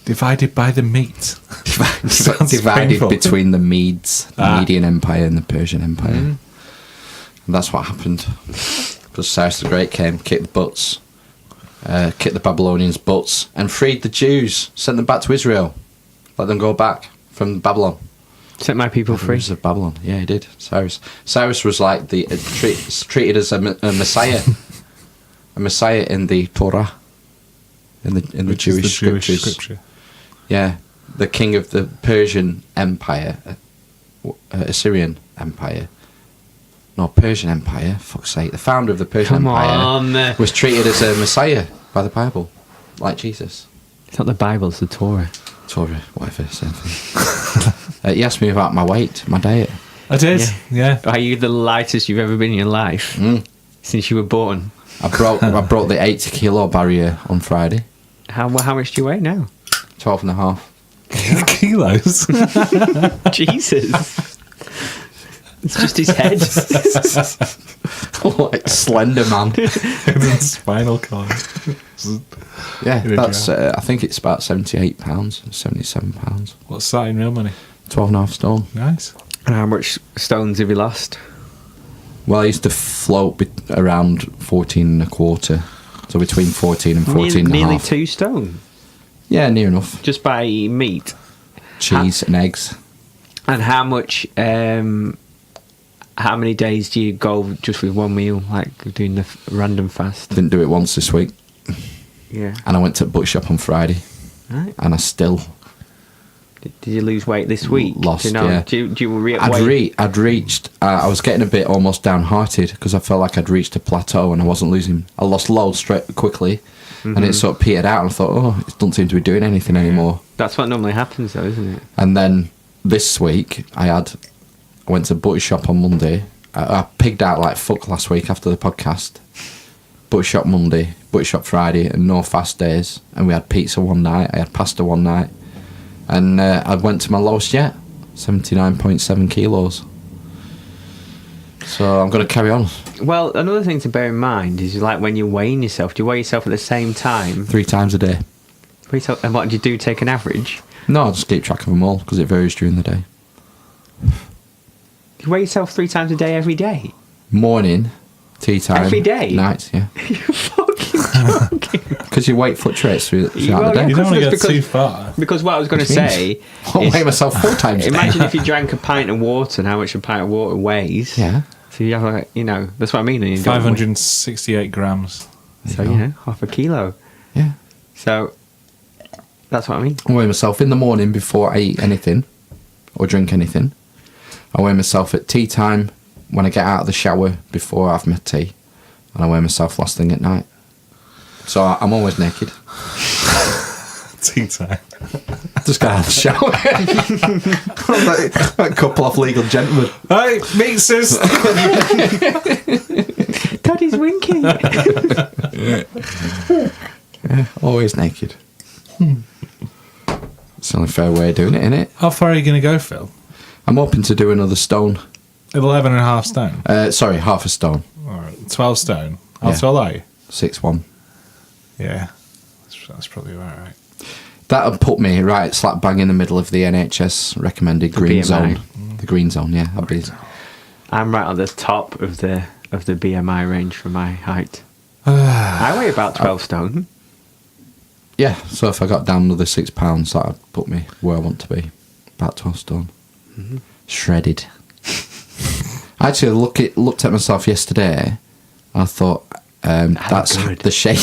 Divided by the meat. Sounds Divided painful. between the Medes, the Median Empire and the Persian Empire. And that's what happened. Because Cyrus the Great came, kicked the butts, kicked the Babylonians' butts, and freed the Jews, sent them back to Israel, let them go back from Babylon. Set my people free. Rivers of Babylon. Yeah, he did. Cyrus was like treated as a Messiah, a Messiah in the Torah, in the Which is Jewish the scriptures. scripture. Yeah, the king of the Persian Empire, Assyrian Empire. No, Persian Empire. Fuck's sake, the founder of the Persian Come Empire on. was treated as a Messiah by the Bible, like Jesus. It's not the Bible, it's the Torah. Torah, whatever, same thing. He asked me about my weight, my diet. I did. Yeah. Are you the lightest you've ever been in your life? Since you were born? I broke the 80 kilo barrier on Friday. How much do you weigh now? 12 and a half. Kilos. Jesus. It's just his head. Like Slender Man. Spinal cord. Yeah, In a that's. jar. I think it's about £78, £77. What's that in real money? 12.5 stone. Nice. And how much stones have you lost? Well, I used to float around 14 and a quarter. So between 14 and 14 and a Nearly half. 2 stone. Yeah, near enough. Just by meat. Cheese and eggs. And how much? How many days do you go just with one meal, like doing the random fast? Didn't do it once this week. Yeah. And I went to butcher shop on Friday. Right. And I still Did you lose weight this week? lost, Do you know? yeah. Do you re- I'd weight? reached. I was getting a bit almost downhearted because I felt like I'd reached a plateau and I wasn't losing. I lost loads straight quickly, and it sort of petered out. And I thought, oh, it doesn't seem to be doing anything anymore. That's what normally happens, though, isn't it? And then this week, I went to butcher shop on Monday. I pigged out like fuck last week after the podcast. Butcher shop Monday, butcher shop Friday, and no fast days. And we had pizza one night. I had pasta one night. And I went to my lowest yet, 79.7 kilos. So I'm going to carry on Well, another thing to bear in mind is like when you're weighing yourself, do you weigh yourself at the same time? 3 times a day. And what do you do? Take an average? No, I just keep track of them all because it varies during the day. You weigh yourself 3 times a day every day? Morning, tea time. Every day? Night, yeah. You're fucking joking. Because your weight fluctuates throughout Well, the yeah, day. You don't want to go Because- too far. Because what I was going to Which means say I'll is, weigh myself 4 times a day. imagine if you drank a pint of water and how much a pint of water weighs. Yeah. So you have like, that's what I mean. And you don't weigh- 568 grams. So, you go. half a kilo. Yeah. So, that's what I mean. I weigh myself in the morning before I eat anything or drink anything. I weigh myself at tea time when I get out of the shower before I have my tea. And I weigh myself last thing at night. So I'm always naked. Tea time. Just got out of the shower. like a couple of legal gentlemen. Hey, Meatzza's. Daddy's winking. Yeah, always naked. It's the only fair way of doing it, innit? How far are you going to go, Phil? I'm hoping to do another stone. 11 and a half stone. Sorry, half a stone. All right, 12 stone. How Yeah. tall are you? 6'1". Yeah. That's probably about right. That'll put me right slap bang in the middle of the NHS recommended green BMI. zone. The green zone, yeah. I'd be. I'm right on the top of the BMI range for my height. I weigh about 12 stone. Yeah, so if I got down another £6, that'd put me where I want to be. About 12 stone. Shredded. I actually looked at myself yesterday. I thought, that's good. the shape.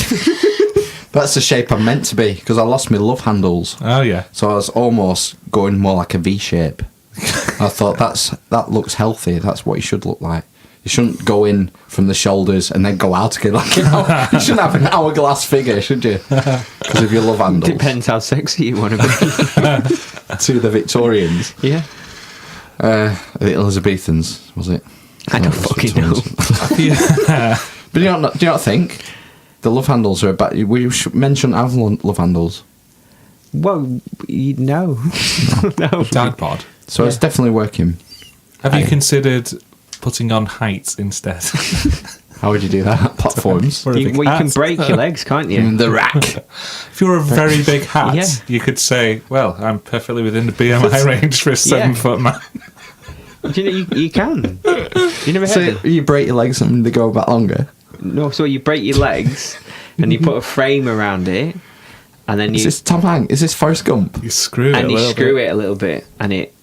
That's the shape I'm meant to be because I lost my love handles. Oh, yeah. So I was almost going more like a V shape. I thought that looks healthy. That's what you should look like. You shouldn't go in from the shoulders and then go out again. Like, you shouldn't have an hourglass figure, should you? Because of your love handles. Depends how sexy you want to be. To the Victorians. Yeah. The Elizabethans, was it? I don't fucking know. But do you not think the love handles are about? Men shouldn't have love handles. Well, no. No. Dad bod. So it's definitely working. Have you considered putting on heights instead? How would you do that? Platforms. For a You, big well, you can hat. break your legs, can't you? In the rack. If you were a very big hat, Yeah. you could say, well, I'm perfectly within the BMI range for a 7-foot man. Do you know, you can. You never So heard it? you break your legs and they go back longer. No, so you break your legs and you put a frame around it and then Is this Tom Hanks? Is this Forrest Gump? You screw it and a you little screw bit. it a little bit and it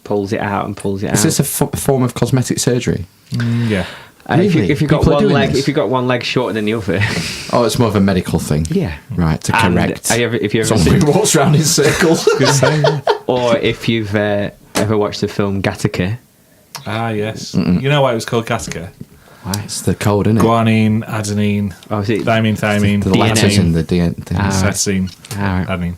pulls it out and pulls it Is out. this a form of cosmetic surgery? Yeah. And Really? if you got People are one doing leg, this? if you got one leg shorter than the other, Oh, it's more of a medical thing. yeah. Right, to And correct. if you ever Someone seen, who walks around in circles. or if you've ever watched the film Gattaca, Ah, yes. You know why it was called Gattaca? It's the code, isn't it? Guanine, adenine, oh, is it? thymine, The letters in the DNA. cytosine, Alright. adenine.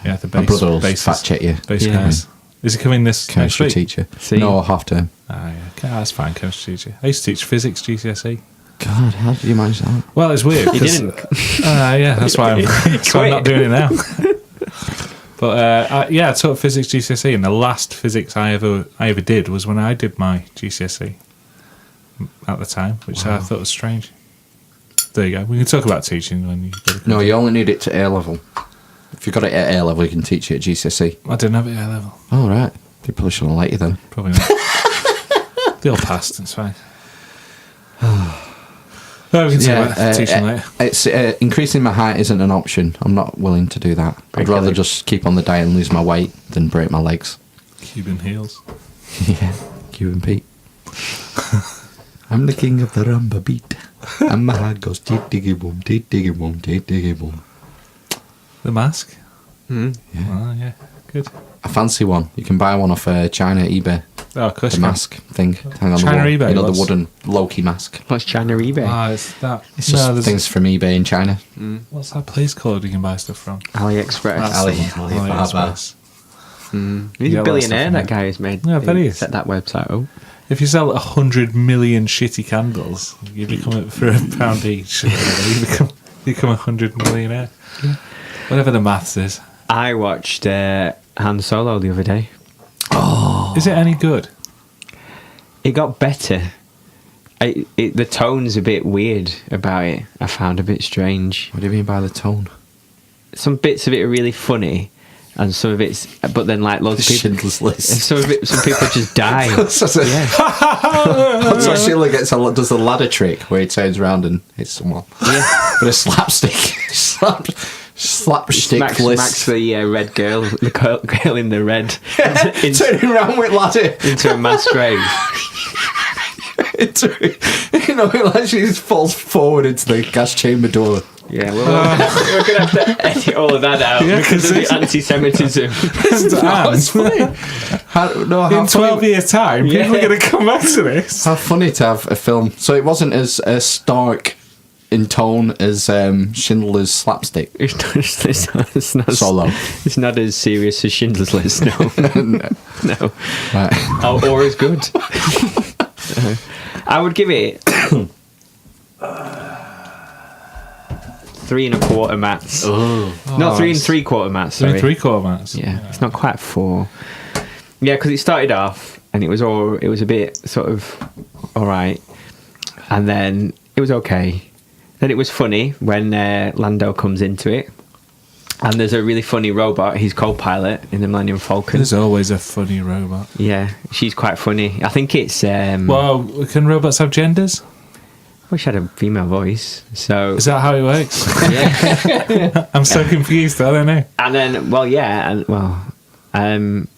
Yeah, the My brother will basis. fact check you. Base Yeah. pairs. Is he coming this next Chemistry week? teacher. See? No, half term. Ah, yeah. Okay, that's fine, chemistry teacher. I used to teach physics GCSE. God, how did you manage that? Well, it's weird. You 'cause- didn't. Yeah, that's why I'm not doing it now. But I taught physics GCSE, and the last physics I ever did was when I did my GCSE. at the time, which I thought was strange. There you go. We can talk about teaching when you go to No, you only need it to A level. If you got it at A level, you can teach it at GCSE. I didn't have it at A level. Oh, right. They probably shouldn't let you then. Probably not. They all passed. It's fine. No, we can talk about teaching later. It's increasing my height isn't an option. I'm not willing to do that. I'd rather just keep on the diet and lose my weight than break my legs. Cuban heels. Yeah, Cuban Pete. I'm the king of the rumba beat. And my heart goes diggy boom, diggy boom, diggy boom. The mask. Yeah. Oh, yeah. Good. I fancy one. You can buy one off China eBay. Oh, of course. The mask thing. Hang on China the wall. eBay, You know, what's- the wooden Loki mask. What's China eBay? Ah, it's that. It's just there's- things from eBay in China. What's that place called you can buy stuff from? AliExpress. That's the one. AliExpress. He's Yeah, a a lot of billionaire, stuff, that innit? guy has made. Yeah, I bet he is. Set that website up. If you sell 100 million shitty candles, you become for £1 each. you become 100 millionaire. Whatever the maths is. I watched Han Solo the other day. Is it any good? It got better. The tone's a bit weird about it. I found a bit strange. What do you mean by the tone? Some bits of it are really funny, and some of it's. But then, like loads of people. Schindler's List. Some people just die. So Schindler does the ladder trick where he turns around and hits someone. Yeah. With a slapstick. Slapstick Smacks the red girl, the girl in the red, turning around with ladder. into a mass grave. You know, like she just falls forward into the gas chamber door. Yeah, we're going to have to edit all of that out because of the anti-Semitism. It's funny. In 12 years' time, people are going to come back to this. How funny to have a film. So it wasn't as stark in tone as Schindler's slapstick. It's not Solo. It's not as serious as Schindler's List, no. No. Right. Or as good. I would give it 3 1/4 mats. Not 3 3/4 mats. Sorry. 3 3/4 mats. Yeah, it's not quite 4. Yeah, because it started off and it was a bit sort of all right, and then it was okay. Then it was funny when Lando comes into it, and there's a really funny robot. He's co-pilot in the Millennium Falcon. There's always a funny robot. Yeah, she's quite funny. I think it's. Well, can robots have genders? I wish I had a female voice. So Is that how it works? yeah. I'm so confused. I don't know. And then, well, yeah, and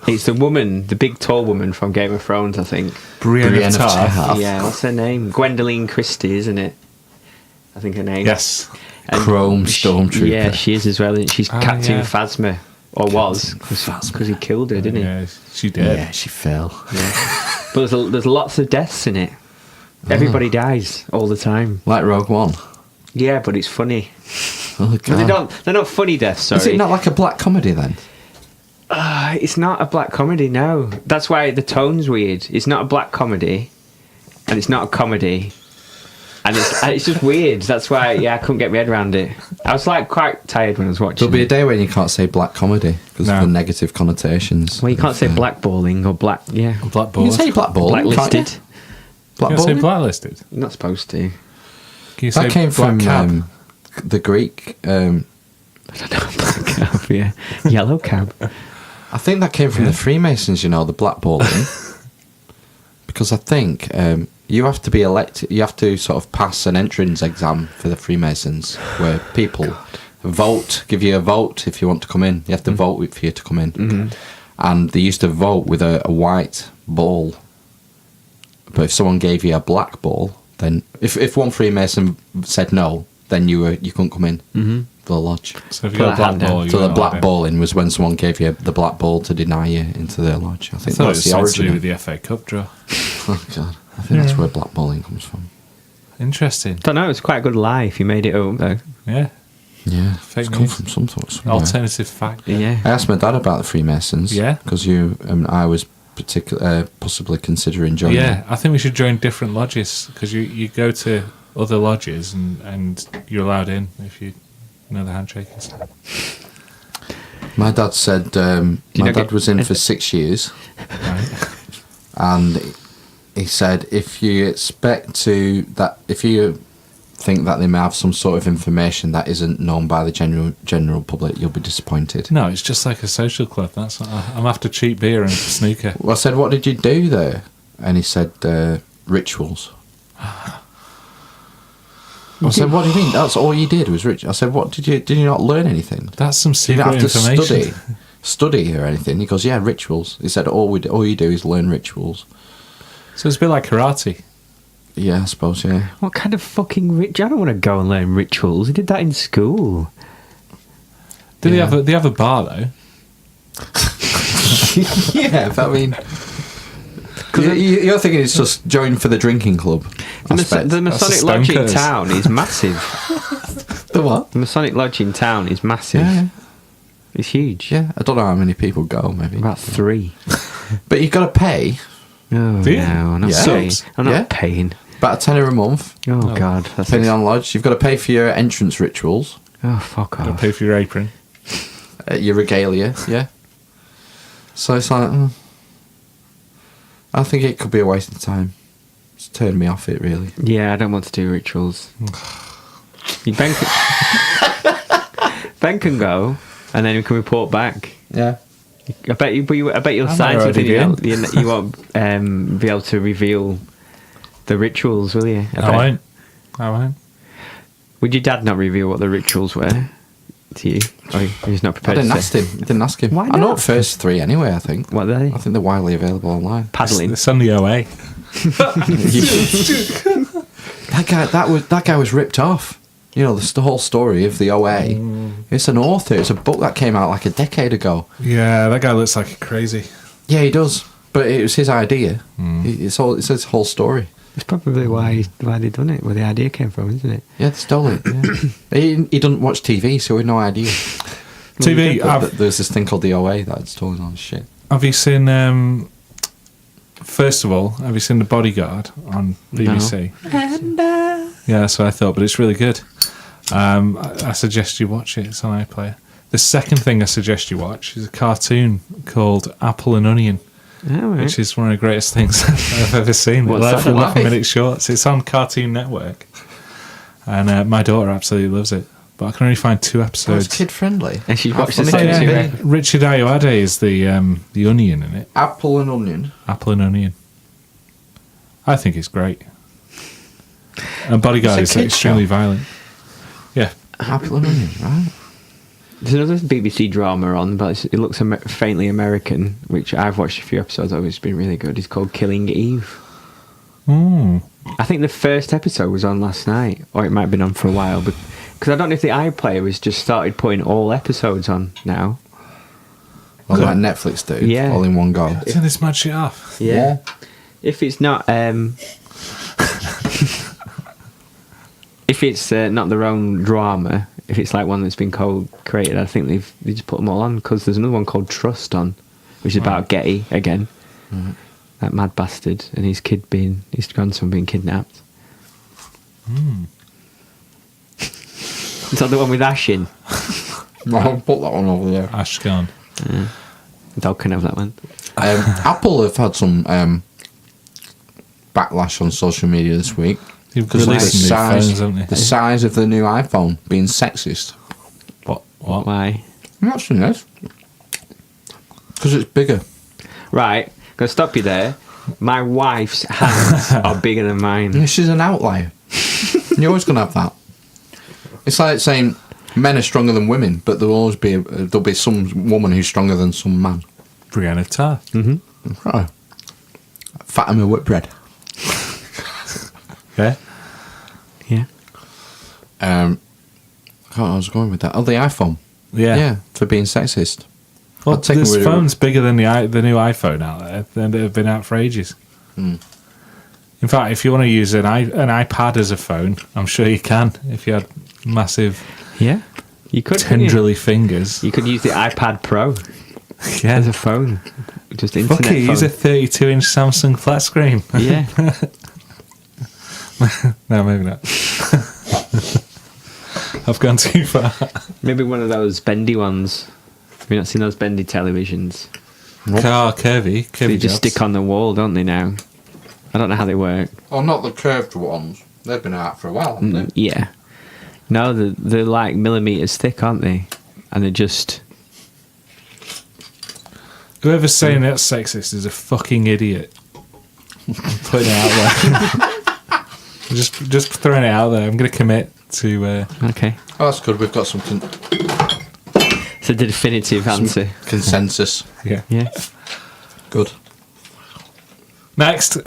it's the woman, the big tall woman from Game of Thrones, I think. Brienne of Tarth. Yeah, what's her name? Gwendoline Christie, isn't it? I think her name. Yes. And Chrome Stormtrooper. Yeah, she is as well. Isn't she? She's Captain yeah. Phasma, or was, because he killed her, didn't he? Yeah, she did. Yeah, she fell. But there's lots of deaths in it. Everybody dies all the time. Like Rogue One. Yeah, but it's funny. Oh, But they're not funny deaths. Sorry. Is it not like a black comedy then? It's not a black comedy, no. That's why the tone's weird. It's not a black comedy, and it's not a comedy, and it's just weird. That's why, I couldn't get my head around it. I was like quite tired when I was watching. There'll be a it. day when you can't say black comedy because of the negative connotations. Well, you can't say blackballing or black. Yeah, You can Blackboard. say blackball. blacklisted. Can you say Blackball. blacklisted? You're not supposed to. Can you say That came from black cab? the Greek. I don't know, black cab. Yeah, yellow cab. I think that came from the Freemasons. You know, the blackballing. Because I think you have to be elected. You have to sort of pass an entrance exam for the Freemasons, where people vote, give you a vote if you want to come in. You have to vote for you to come in. And they used to vote with a white ball. But if someone gave you a black ball, then if one Freemason said no, then you couldn't come in for the lodge. So if you got a black ball, you So the weren't black allowed in. balling was when someone gave you the black ball to deny you into their lodge. I I think thought it that's was the something to do origin. with the FA Cup draw. Oh God, I think that's where black balling comes from. Interesting. Don't know. It's quite a good lie if you made it up though. Yeah. Yeah, Fake it's come news. from some sort. Somewhere. Alternative fact. Yeah. I asked my dad about the Freemasons. Yeah? because I was possibly considering joining. Yeah, I think we should join different lodges because you go to other lodges and you're allowed in if you know the handshake and stuff. My dad said my dad was in for 6 years. Right. And he said, if you think that they may have some sort of information that isn't known by the general public, you'll be disappointed. No, it's just like a social club. That's what I'm after cheap beer and snooker. Well, I said, what did you do there? And he said, rituals. I said, what do you mean? That's all you did was rituals. I said, what did you not learn anything? That's some You secret don't have to information. study or anything. He goes, yeah, rituals. He said, all you do is learn rituals. So it's a bit like karate. Yeah, I suppose, yeah. What kind of fucking I don't want to go and learn rituals. He did that in school. Do Yeah. they have a bar though? Yeah, but I mean... You're thinking it's just join for the drinking club. The Masonic a Lodge in Stonkers. town is massive. The what? The Masonic Lodge in town is massive. Yeah. It's huge. Yeah, I don't know how many people go, maybe. About 3. But you've got to pay Oh, Do you? no, I'm not Yeah. paying. Subs? I'm not Yeah. paying. about £10 a month, Oh, God. That's depending on lodge. You've got to pay for your entrance rituals, Oh, fuck Gotta off. pay for your apron. your regalia, yeah. So it's like, I think it could be a waste of time. It's turned me off it, really. Yeah, I don't want to do rituals. Ben can go, and then we can report back. Yeah. I bet you'll I'm sign already something. You won't be able to reveal the rituals, will you? I won't. Would your dad not reveal what the rituals were to you? Or he's not I prepared didn't to ask say? him. I didn't ask him. Why I know not? the first 3 anyway, I think. What are they? I think they're widely available online. Paddling. It's on the OA. That guy was ripped off. You know, the whole story of the OA. It's an author. It's a book that came out like a decade ago. Yeah, that guy looks like crazy. Yeah, he does. But it was his idea. It's his whole story. It's probably why they done it, where the idea came from, isn't it? Yeah, they stole it. Yeah. he doesn't watch TV, so we had no idea. TV, But there's this thing called the OA that stole all this shit. have you seen, first of all, have you seen The Bodyguard on BBC? Yeah, that's what I thought, but it's really good. I suggest you watch it. It's on iPlayer. The second thing I suggest you watch is a cartoon called Apple and Onion, Oh, right. which is one of the greatest things I've ever seen. What's that? 11-minute shorts. It's on Cartoon Network, and my daughter absolutely loves it. But I can only find 2 So episodes. it's kid friendly. And she watched the Apple second and two. Onion. Richard Ayoade is the onion in it. Apple and Onion. Apple and Onion. I think it's great. And Bodyguard It's is a kid extremely show. violent. Yeah. Apple and Onion, right? There's another BBC drama on, but it looks faintly American, which I've watched a few episodes of. It's been really good. It's called Killing Eve. Mm. I think the first episode was on last night, or it might have been on for a while, because I don't know if the iPlayer has just started putting all episodes on now. Well, like Netflix do. Yeah. All in one go. Turn this mad shit off. Yeah. If it's not, if it's not their own drama, if it's like one that's been created, I think they just put them all on, because there's another one called Trust on, which is about Getty again, that mad bastard, and his grandson being kidnapped. Is that the one with Ash in? No, I'll put that one over there. Ash gone. Dog can have that one. Apple have had some backlash on social media this week. You've Because released new phones, haven't the you? size of the new iPhone being sexist. What? Why? I'm not saying this. Because it's bigger. Right, gonna stop you there. My wife's hands are bigger than mine. Yeah, she's an outlier. You're always going to have that. It's like saying men are stronger than women, but there'll be some woman who's stronger than some man. Brianna Tarr. Right. Fatima Whitbread. Yeah. Yeah. I was going with that. Oh, the iPhone. Yeah. Yeah, for being sexist. Well, I'll take this it with phone's bigger than the new iPhone out there, and they've been out for ages. In fact, if you want to use an iPad as a phone, I'm sure you can. If you had massive, Yeah. You could. couldn't you? tendrily fingers. You could use the iPad Pro Yeah. as a phone. Just internet Fuck it, phone. use a 32-inch Samsung flat screen. Yeah. No, maybe not. I've gone too far. Maybe one of those bendy ones. Have you not seen those bendy televisions? Curvy They just jobs. stick on the wall, don't they now? I don't know how they work. Oh, not the curved ones. They've been out for a while, haven't they? Yeah. No, they're like millimetres thick, aren't they? And they're just... Whoever's saying that's sexist is a fucking idiot. I'm putting it out there. just throwing it out there. I'm going to commit to... Okay. Oh, that's good. We've got something. It's a definitive answer. Consensus. Yeah. Yeah. Good. Next.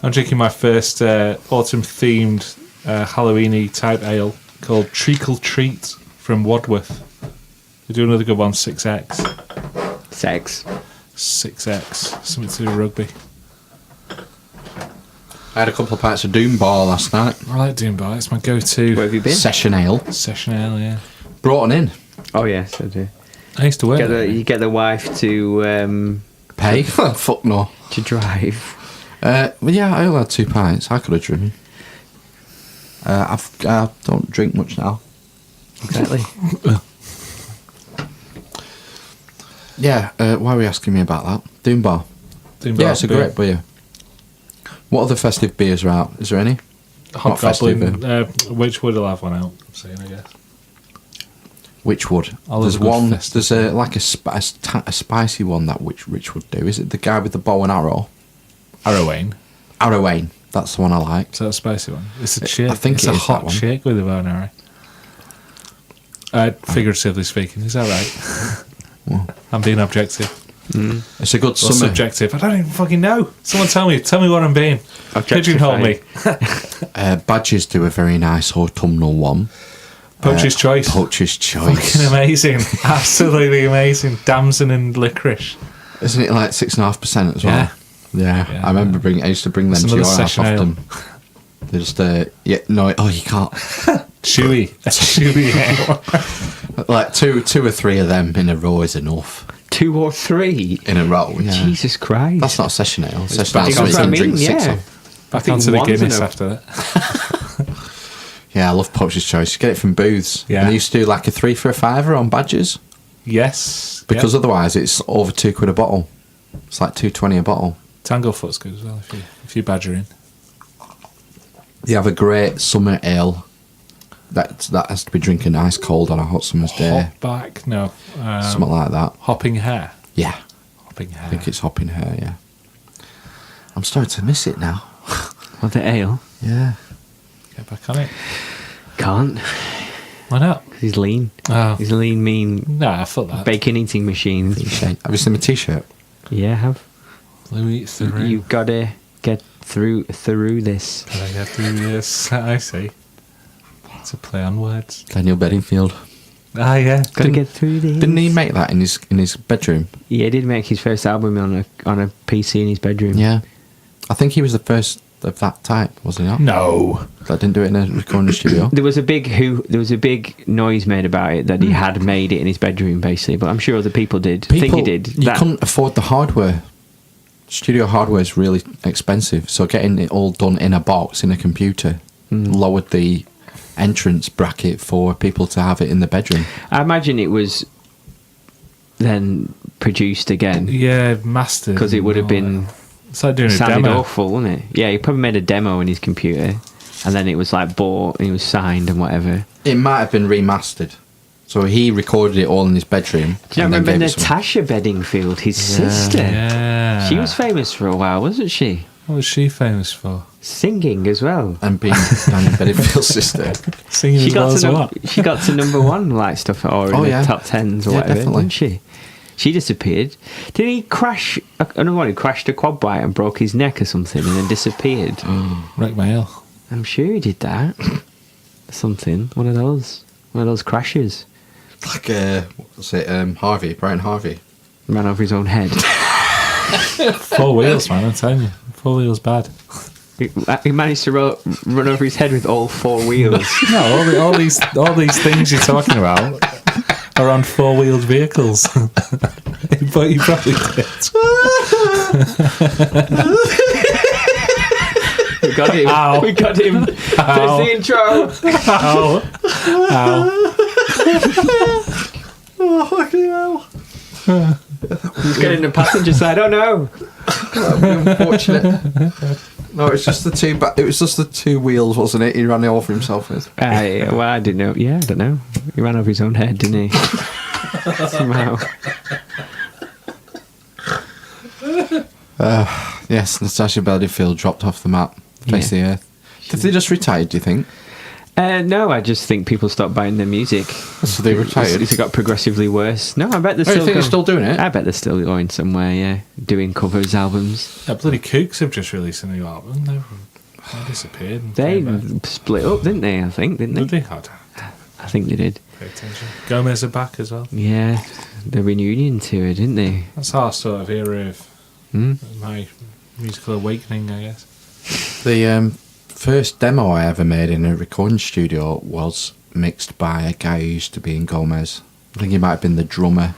I'm drinking my first autumn-themed Halloween-y type ale called Treacle Treat from Wadworth. We do another good one, 6X. Sex. 6X. Something to do with rugby. I had a couple of pints of Doom Bar last night. I like doing bar. It's my go-to Where have you been? Session ale. session ale, yeah. Brought one in. Oh, yes, I do. I used to work there. You get the wife to Pay? Fuck no. drive. Well, yeah, I only had 2 pints. I could have driven. I don't drink much now. Exactly. Yeah, why are we asking me about that? Doom Bar. Doing Yeah, bar it's a beer. great beer. What other festive beers are out? Is there any? Not festive, Hobgoblin, Witchwood will have one out, I'm saying, I guess. Witchwood. All There's of the good one. festive There's a spicy one that Witch would do. Is it the guy with the bow and arrow? Arrowane. Arrowane. That's the one I like. Is that a spicy one? It's a shake. I think it's it a is that hot one. shake with a bow and arrow. Figuratively speaking, is that right? I'm being objective. It's a good Or summer. subjective. I don't even fucking know. Someone tell me what I'm being. Pigeonhole me. Badges do a very nice autumnal one. Poacher's choice. Poacher's choice. Fucking amazing. Absolutely amazing. Damson and licorice. Isn't it like 6.5% as well? Yeah. Yeah. Yeah. I used to bring them That's to another your house session ale. often. They're just you can't. Chewy. Chewy ale. Like two or three of them in a row is enough. 2 or 3? In a row, yeah. Jesus Christ. That's not a session ale. Session back ale is on what you what can I drink mean, 6 yeah. of. Back think onto the one's Guinness enough. after that. Yeah, I love Poacher's Choice. You get it from booths. Yeah. And they used to do like a 3 for a £5 on badges. Yes. Because yeah. otherwise it's over £2 a bottle. It's like £2.20 a bottle. Tanglefoot's good as well if you badger in. They have a great summer ale that has to be drinking ice cold on a hot summer's day. Hop back, no. Something like that. Hopping hair. Yeah. Hopping hair. I think it's hopping hair, yeah. I'm starting to miss it now. What, the ale? Yeah. Get back on it. Can't. Why not? 'Cause he's lean. Oh. He's a lean, mean Nah, fuck that. bacon eating machine. Have you seen my t-shirt? Yeah, I have. Louis Theroux. You've got to get through this. I get through this. I see. It's a play on words. Daniel Bedingfield. Ah, yeah. Got to get through this. Didn't he make that in his bedroom? Yeah, he did make his first album on a PC in his bedroom. Yeah. I think he was the first of that type, was he not? No. That didn't do it in a recording studio. There was a big noise made about it that he had made it in his bedroom, basically. But I'm sure other people did. I think he did. You couldn't afford the hardware. Studio hardware is really expensive, so getting it all done in a box in a computer lowered the entrance bracket for people to have it in the bedroom. I imagine it was then produced again Yeah, mastered. because it would have been It's like doing a sounded demo. awful, wouldn't it? Yeah, he probably made a demo in his computer, and then it was like bought and it was signed and whatever. It might have been remastered. So he recorded it all in his bedroom. Do you and then remember gave it to someone. Natasha Bedingfield, his sister? Yeah. She was famous for a while, wasn't she? What was she famous for? Singing as well. And being Daniel Bedingfield's sister. Singing She as well got, as to what? she got to number one, like stuff, or in Oh, the yeah. top tens or Yeah, whatever, definitely. didn't she? She disappeared. Did he crash? Another one who crashed a quad bike and broke his neck or something, and then disappeared. Wreck my ale. I'm sure he did that. Something. One of those crashes. Like, what's it, Brian Harvey. Ran over his own head. 4 wheels, man, I'm telling you. 4 wheels bad. He managed to run over his head with all 4 wheels. No, all these things you're talking about are on 4-wheeled vehicles. But you probably did. We got him. Ow. We got him. There's the intro. Ow. Ow. Oh, fucking hell. He's getting the passenger side. Oh no! Unfortunate. No, it's just the two. It was just the two wheels, wasn't it? He ran over himself with. Well, I didn't know. Yeah, I don't know. He ran over his own head, didn't he? Somehow. Yes, Natasha Bedingfield dropped off the map, face the earth. Did they just retire, do you think? No, I just think people stopped buying their music. So they retired? It got progressively worse. No, I bet they're Oh, you still think they're still doing it? I bet they're still going somewhere, yeah. Doing covers albums. Yeah, bloody Kooks have just released a new album. They disappeared. And They came back. split up, didn't they, I think, didn't they? Did they? I don't I think they did. pay attention. Gomez are back as well. Yeah, the reunion tour, didn't they? That's our sort of era of my musical awakening, I guess. The first demo I ever made in a recording studio was mixed by a guy who used to be in Gomez. I think he might have been the drummer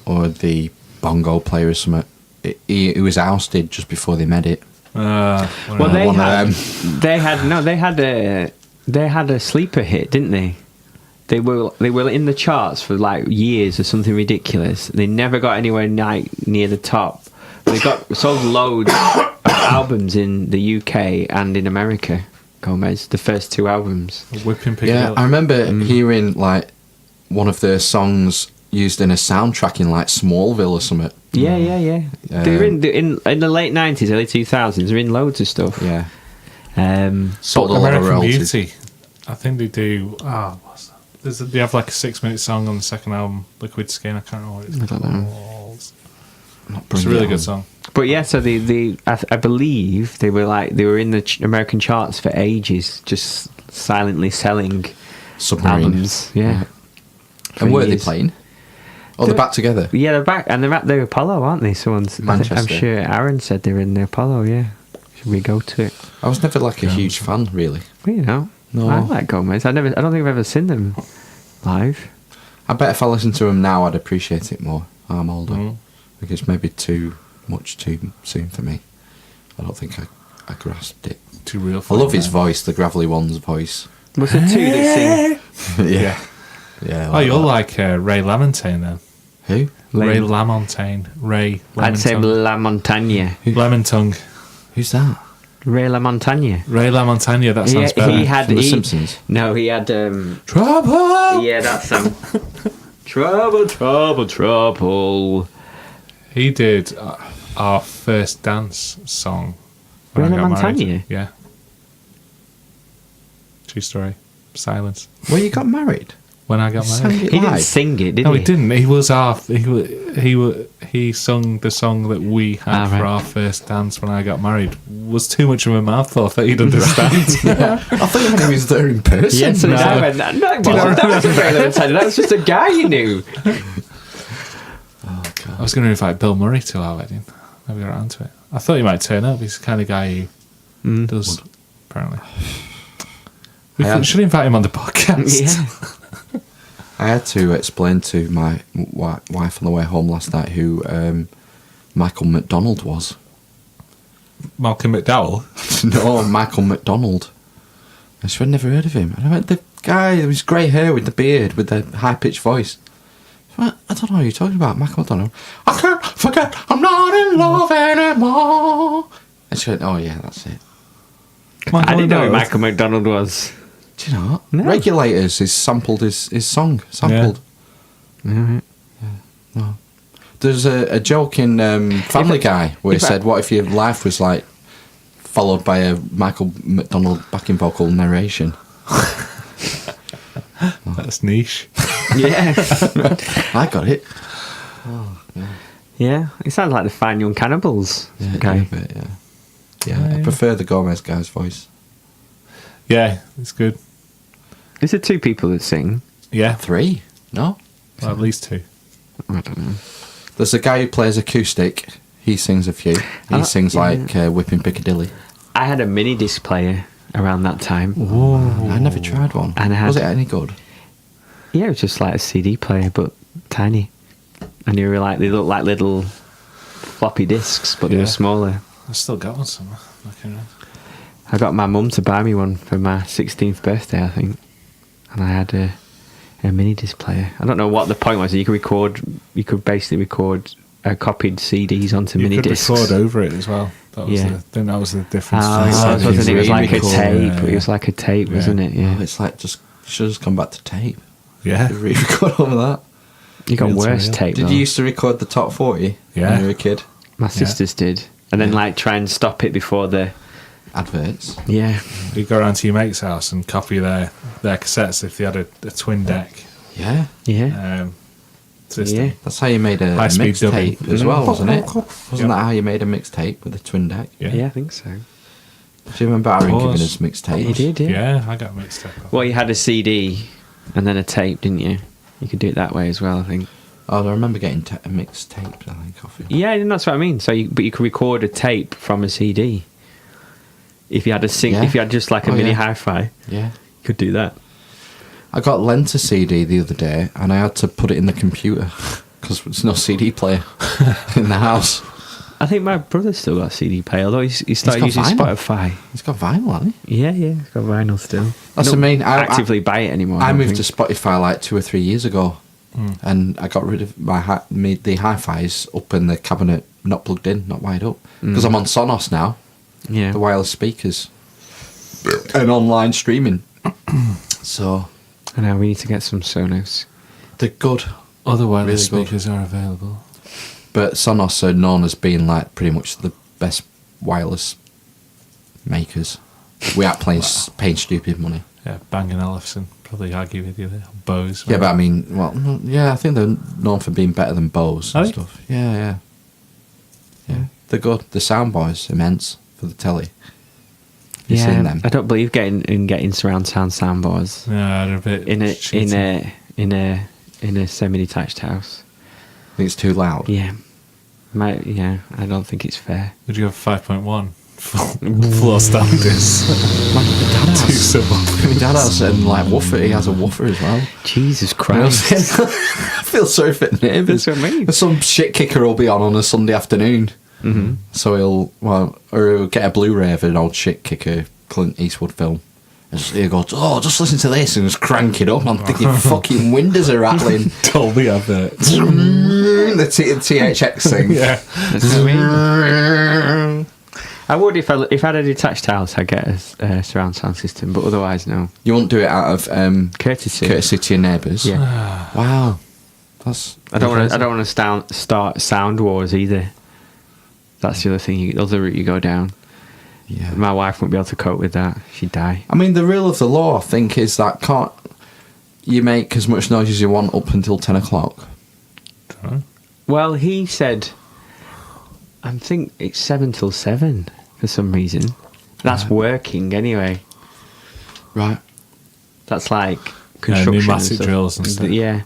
or the bongo player or something. He was ousted just before they made it. Well, they had a sleeper hit, didn't they? They were in the charts for like years or something ridiculous. They never got anywhere near the top. They got sold loads of albums in the UK and in America. Gomez, the first two albums. Whipping Piccadilly. Yeah, I remember hearing like one of their songs used in a soundtrack in like Smallville or something. Yeah. They're in the late 90s, early 2000s. They're in loads of stuff. Yeah. Sold a lot of American royalties. Beauty. I think they do. What's that? They have like a 6-minute song on the second album, Liquid Skin. I can't remember what it's I don't know. called. Not It's a really good song. But yeah, so I believe they were in the American charts for ages, just silently selling Submarine. albums. Yeah. And where are they years. playing? Oh, they're back together. Yeah, they're back, and they're at the Apollo, aren't they? I'm Manchester. sure Aaron said they're in the Apollo. Yeah, should we go to it? I was never like a huge fan, really. Well, you know, No. I like Gomez. I don't think I've ever seen them live. I bet if I listened to them now, I'd appreciate it more. I'm older. Mm. I think it's maybe too soon for me. I don't think I grasped it. Too real I for love you, his man. voice, the gravelly one's voice. Was it two that sing? Yeah. Oh, you're like Ray LaMontagne then. Who? Ray LaMontagne. Ray I'd say LaMontagne. La Montagne. Lemon Tongue. Who's that? Ray La Montagne. Ray LaMontagne, that sounds better. He had From The Simpsons. No, he had. Trouble! Yeah, that's Trouble, trouble, trouble. He did our first dance song. Ray when I got LaMontagne? married. Yeah. True story. Silence. Where you got married? When I got Sang married. it He didn't live? sing it, did No, he? he didn't. He sung the song that we had for our first dance when I got married. Was too much of a mouthful. I thought he'd understand. I thought you meant he was there in person. Yeah, so I went, no, it wasn't. That wasn't Ray LaMontagne. That was just a guy you knew. I was going to invite Bill Murray to our wedding. Never got around to it. I thought he might turn up. He's the kind of guy who does, apparently. We should invite him on the podcast. Yeah. I had to explain to my wife on the way home last night who Michael McDonald was. Malcolm McDowell. No, Michael McDonald. And she had never heard of him. And I went, the guy with his grey hair with the beard with the high-pitched voice. She went, I don't know who you're talking about, Michael McDonald. I can't forget I'm not in love anymore. And she went, oh yeah, that's it. I didn't know who Michael McDonald was. Do you know what? No. Regulators is sampled his song. Sampled. Yeah. No. There's a joke in Family Guy where he said, what if your life was like followed by a Michael McDonald backing vocal narration? That's niche. Yeah. I got it. Yeah. It sounds like the Fine Young Cannibals guy. Yeah, I prefer the Gomez guy's voice. Yeah, it's good. Is there two people that sing? Yeah, 3? No? well, at least 2. I don't know. There's a guy who plays acoustic. He sings a few. He sings like Whipping Piccadilly. I had a mini disc player around that time. I never tried one. And I had- Was it any good? Yeah, it was just like a CD player, but tiny. And they looked like little floppy discs, but they Yeah. were smaller. I still got one somewhere. Looking around. I got my mum to buy me one for my 16th birthday, I think. And I A mini disc player. I don't know what the point was. You could basically record copied CDs onto You mini could discs. record over it as well. That was Yeah. I think that was the difference. Oh, It's it was like a re-record, tape. yeah. It was like a tape, wasn't it? Yeah. Oh, it's like just should have just come back to tape. Yeah. Re-record over that. You got Real to worse real. tape. Did though. you used to record the top 40 Yeah. when you were a kid? My sisters did, and then like try and stop it before the. Adverts. Yeah. You go around to your mate's house and copy their cassettes if they had a twin deck Yeah. Yeah. system. Yeah. That's how you made a High-speed mixtape dubbing. as well, wasn't it? Yep. Wasn't that how you made a mixtape with a twin deck? Yeah. Yeah, I think so. Do you remember Aaron Of giving course. us mixtapes? You did, yeah. Yeah, I got mixed up. Well, you had a CD and then a tape, didn't you? You could do it that way as well, I think. Oh, I remember getting a mixtape, I think, off you. Yeah, and that's what I mean. But you could record a tape from a CD. If you had Yeah. if you had just like a Oh, mini yeah. hi-fi, you Yeah. could do that. I got lent a CD the other day and I had to put it in the computer because there's no CD player in the house. I think my brother's still got a CD player, although he started got using vinyl. Spotify. He's got vinyl, hasn't he? Yeah, he's got vinyl still. That's Don't what I mean. I actively buy it anymore. I don't moved to think. Spotify like 2 or 3 years ago, and I got rid of the hi-fi's up in the cabinet, not plugged in, not wired up, because I'm on Sonos now, Yeah. the wireless speakers, and online streaming. So I know, we need to get some Sonos. they're good, Other wireless Really good. speakers are available. but Sonos are known as being like pretty much the best wireless makers. Without paying stupid money. Yeah, Bang & Olufsen probably argue with you there. Bose. Yeah, but I mean, well, yeah, I think they're known for being better than Bose Are and they? stuff. Yeah. They're good. The sound boys immense for the telly. Have you seen them? I don't believe getting surround soundboards Yeah, they're a bit in a semi-detached house. I think it's too loud. Yeah, I don't think it's fair. Would you have 5.1 floor standards? My dad Too has, simple. my dad has like woofer. He has a woofer as well. Jesus You know what I'm Christ! saying? I feel sorry for the neighbours. That's what I mean. Some shit kicker will be on a Sunday afternoon. Mm-hmm. So he'll get a Blu-ray of an old shit kicker Clint Eastwood film. And he'll go, oh, just listen to this, and just crank it up. I'm thinking, fucking windows are rattling. Dolby advert. The THX thing. Yeah. That's what I mean. I would if I had a detached house, I'd get a surround sound system, but otherwise, no. You won't do it out of Courtesy. to your neighbours. Yeah. Wow. That's. I don't want to start sound wars either. That's the other route you go down. Yeah. My wife wouldn't be able to cope with that. She'd die. I mean, the rule of the law, I think, is that can't you make as much noise as you want up until 10 o'clock. Well, he said, I think it's 7 till 7 for some reason. That's working anyway. Right. That's like construction. and pneumatic stuff. drills and stuff. Yeah.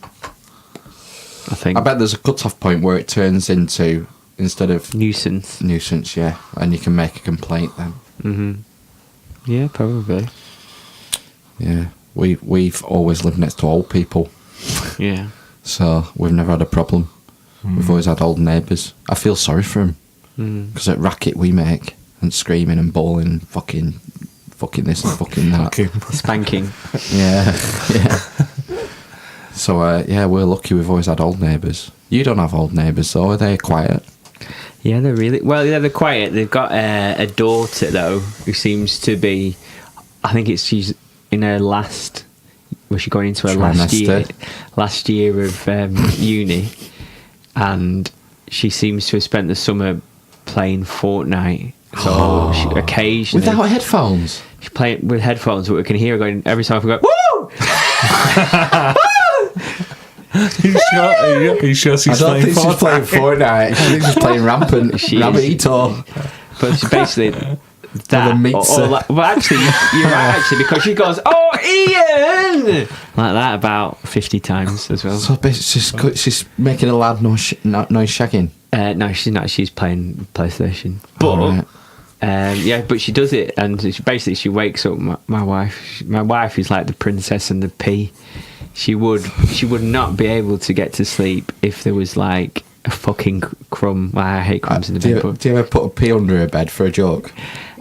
I think. I bet there's a cut-off point where it turns into, instead of Nuisance. nuisance, yeah, and you can make a complaint then. Mm-hmm. Yeah, probably. Yeah. We've always lived next to old people, Yeah. so we've never had a problem. We've always had old neighbours. I feel sorry for them, because that racket we make, and screaming and bawling and fucking this and fucking that. Spanking. Yeah. So, yeah, we're lucky we've always had old neighbours. You don't have old neighbours, though, are they quiet? Yeah, they're really well. Yeah, they're quiet. They've got a daughter though, who seems to be. I think she's in her last. Was she going into her Trimester. last year of uni, and she seems to have spent the summer playing Fortnite. So she, occasionally, Without headphones? she's playing with headphones, but we can hear her going every time we go woo. Are you sure she's I don't playing think she's playing Fortnite? Fortnite. I think she's playing Rampant. She is. Rabbit-Eater. But she basically that. the Meatzza. Well, actually, you're right. Actually, because she goes, "Oh, Ian," like that about 50 times as well. So basically, she's making a loud noise shagging. No, she's not. She's playing PlayStation. But Alright. yeah, but she does it, and she wakes up my wife. My wife is like the princess and the pea. She would not be able to get to sleep if there was like a fucking crumb. Well, I hate crumbs in the bed. Do you ever put a pea under her bed for a joke?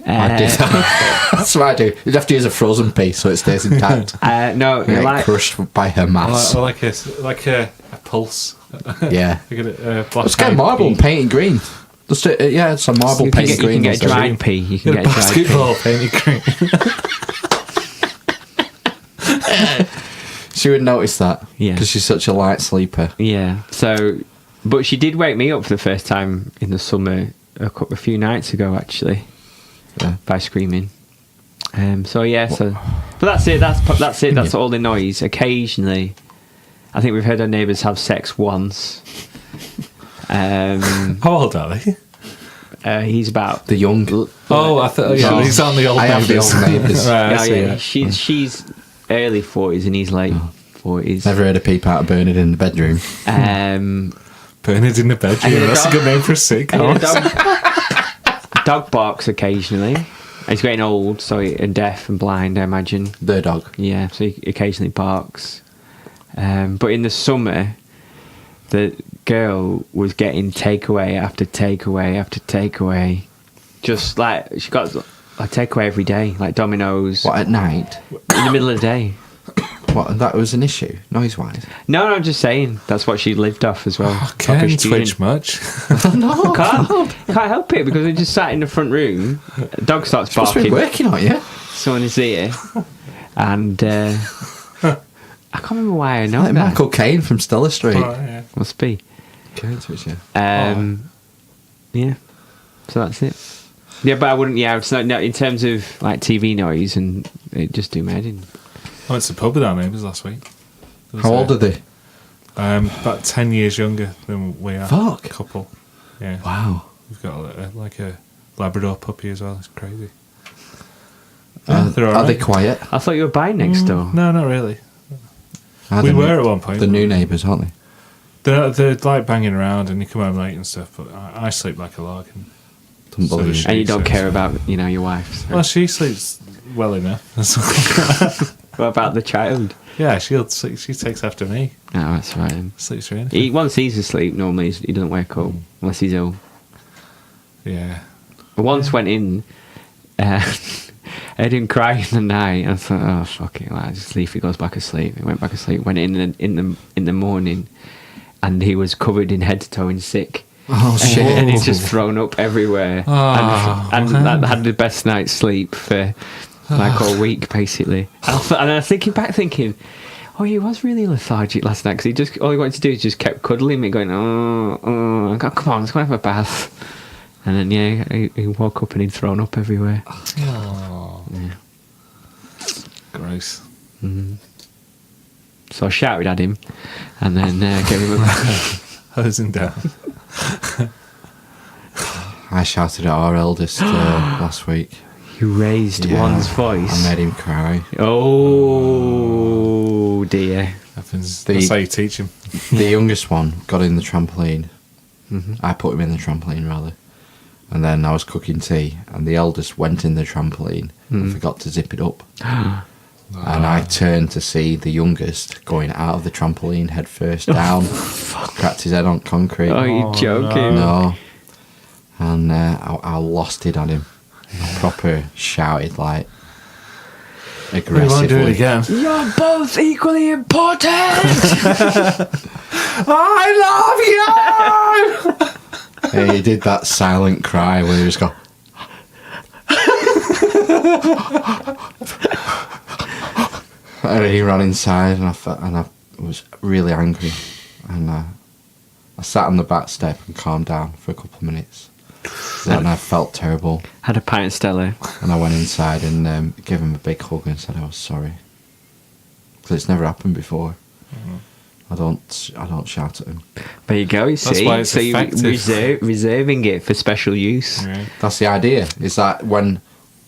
I do that. That's what I do. You'd have to use a frozen piece so it stays intact. No, You get like crushed by her mass. Or like a pulse. Yeah. You get a black Just get eyed marble and pea. paint it green. Just yeah, some marble you can painted get, you green. can get a also. dried pea. You can Get get a a dried pea. basketball painted green. She would notice that. Yeah. Because she's such a light sleeper. Yeah. So, but she did wake me up for the first time in the summer a few nights ago, actually, Yeah. by screaming. So yeah. So, but that's it. That's it. That's all the noise. Occasionally, I think we've heard our neighbours have sex once. How old are they? He's about. The young. Oh, I thought he's on the old I have the neighbours. old neighbours. Right, I see, yeah. yeah. She's early 40s and he's late 40s. Never heard a peep out of Bernard in the bedroom. Bernard in the bedroom. And That's a dog- good name for a And sitcom. dog barks occasionally. He's getting old, and deaf and blind, I imagine. The dog. Yeah, so he occasionally barks. But in the summer, the girl was getting takeaway after takeaway after takeaway. Just like, she got a takeaway every day, like Domino's, What, at night? in the middle of the day. What, that was an issue, noise-wise? No, I'm just saying, that's what she lived off as well. Like a Ken student. twitch much. No, Can't help it because we just sat in the front room. The dog starts supposed to be barking. working on you. Someone is here, and I can't remember why I know Like that. Michael Caine from Stella Street. Oh, yeah. Must be. Caine twitch, yeah. Yeah. So that's it. Yeah, but I wouldn't. Yeah, it's not. No, in terms of like TV noise, and it just do my head in. I went to the pub with our neighbours last week. There was How old a- are they? About 10 years younger than we are. Fuck. Couple. Yeah. Wow. We've got a Labrador puppy as well. It's crazy. Are they're all they right. quiet? I thought you were buying next door. No, not really. Are We the were new- at one point. The new neighbours, aren't they? They're like banging around and you come home late and stuff, but I sleep like a log. And Don't So believe does it. And you don't So- care about your wife. So. well, she sleeps well enough. What about the child? Yeah, she takes after me. Oh, that's right. then. Sleeps through anything. Once he's asleep, normally he doesn't wake up unless he's ill. Yeah. I once went in, I heard him cry in the night. I thought, oh fuck it, like, just see if he goes back asleep. He went back asleep. Went in the morning, and he was covered in head to toe in sick. Oh, shit. And he's just thrown up everywhere. Oh, and I had the best night's sleep for like a week, basically. And I was thinking, oh, he was really lethargic last night because all he wanted to do is just kept cuddling me, going, oh. I go, come on, let's go have a bath. And then he woke up and he'd thrown up everywhere. Oh. Yeah. Gross. So I shouted at him, and then gave him a bath. Hosing down. I shouted at our eldest last week. You raised Yeah, one's voice. I made him cry. Oh dear. Happens. The- That's how you teach him. The youngest one got in the trampoline. I put him in the trampoline, rather. And then I was cooking tea, and the eldest went in the trampoline and forgot to zip it up. And I turned to see the youngest going out of the trampoline head first down, cracked his head on concrete. Oh, you're joking. No. And I lost it on him. I proper shouted, like, We aggressively. won't do it again. You're both equally important. I love you! Yeah, he did that silent cry where he just go. And he ran inside, and I was really angry, and I sat on the back step and calmed down for a couple of minutes. Then I felt terrible, Had a pint of Stella. and I went inside and gave him a big hug and said I was sorry, because it's never happened before. I don't shout at him. There you go. You That's see, why it's so you're effective. reserving it for special use. Yeah. That's the idea. Is that when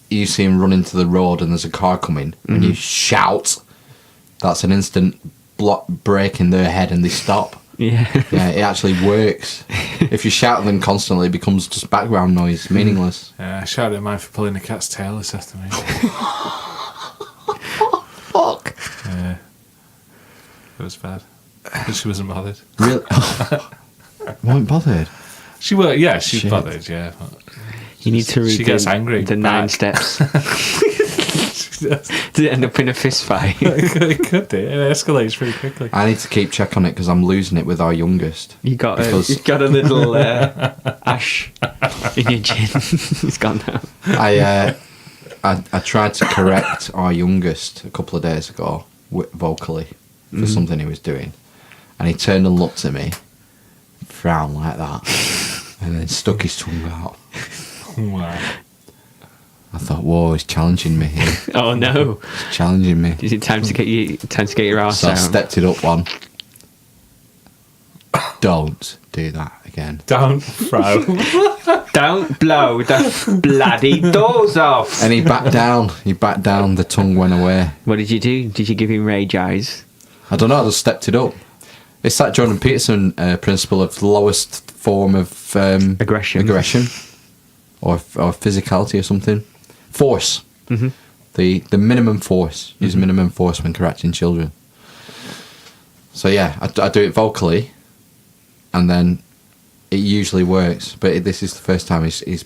you see him run into the road and there's a car coming, and you shout, that's an instant break in their head and they stop. Yeah. Yeah, it actually works. If you shout at them constantly, it becomes just background noise, meaningless. Yeah, I shouted at mine for pulling the cat's tail this afternoon. Fuck. Yeah. It was bad. But she wasn't bothered. Really? Weren't bothered. She was, yeah, she Shit. bothered, yeah. But You need to read She gets angry the 9 back. steps. Did it end up in a fist fight? It could do. It escalates pretty quickly. I need to keep check on it because I'm losing it with our youngest. You got a little ash in your chin. It's gone now. I tried to correct our youngest a couple of days ago vocally for something he was doing, and he turned and looked at me, frowned like that, and then stuck his tongue out. Wow. I thought, whoa, he's challenging me here. Oh no! He's challenging me. Is it time to get your ass So I out? stepped it up one. Don't do that again. Don't throw. Don't blow the bloody doors off. And he backed down. He backed down. The tongue went away. What did you do? Did you give him rage eyes? I don't know. I just stepped it up. It's that Jordan Peterson principle of the lowest form of Aggression. or physicality or something. Force. Mhm. The minimum force. Use minimum force when correcting children. So yeah, I do it vocally, and then it usually works. But this is the first time he's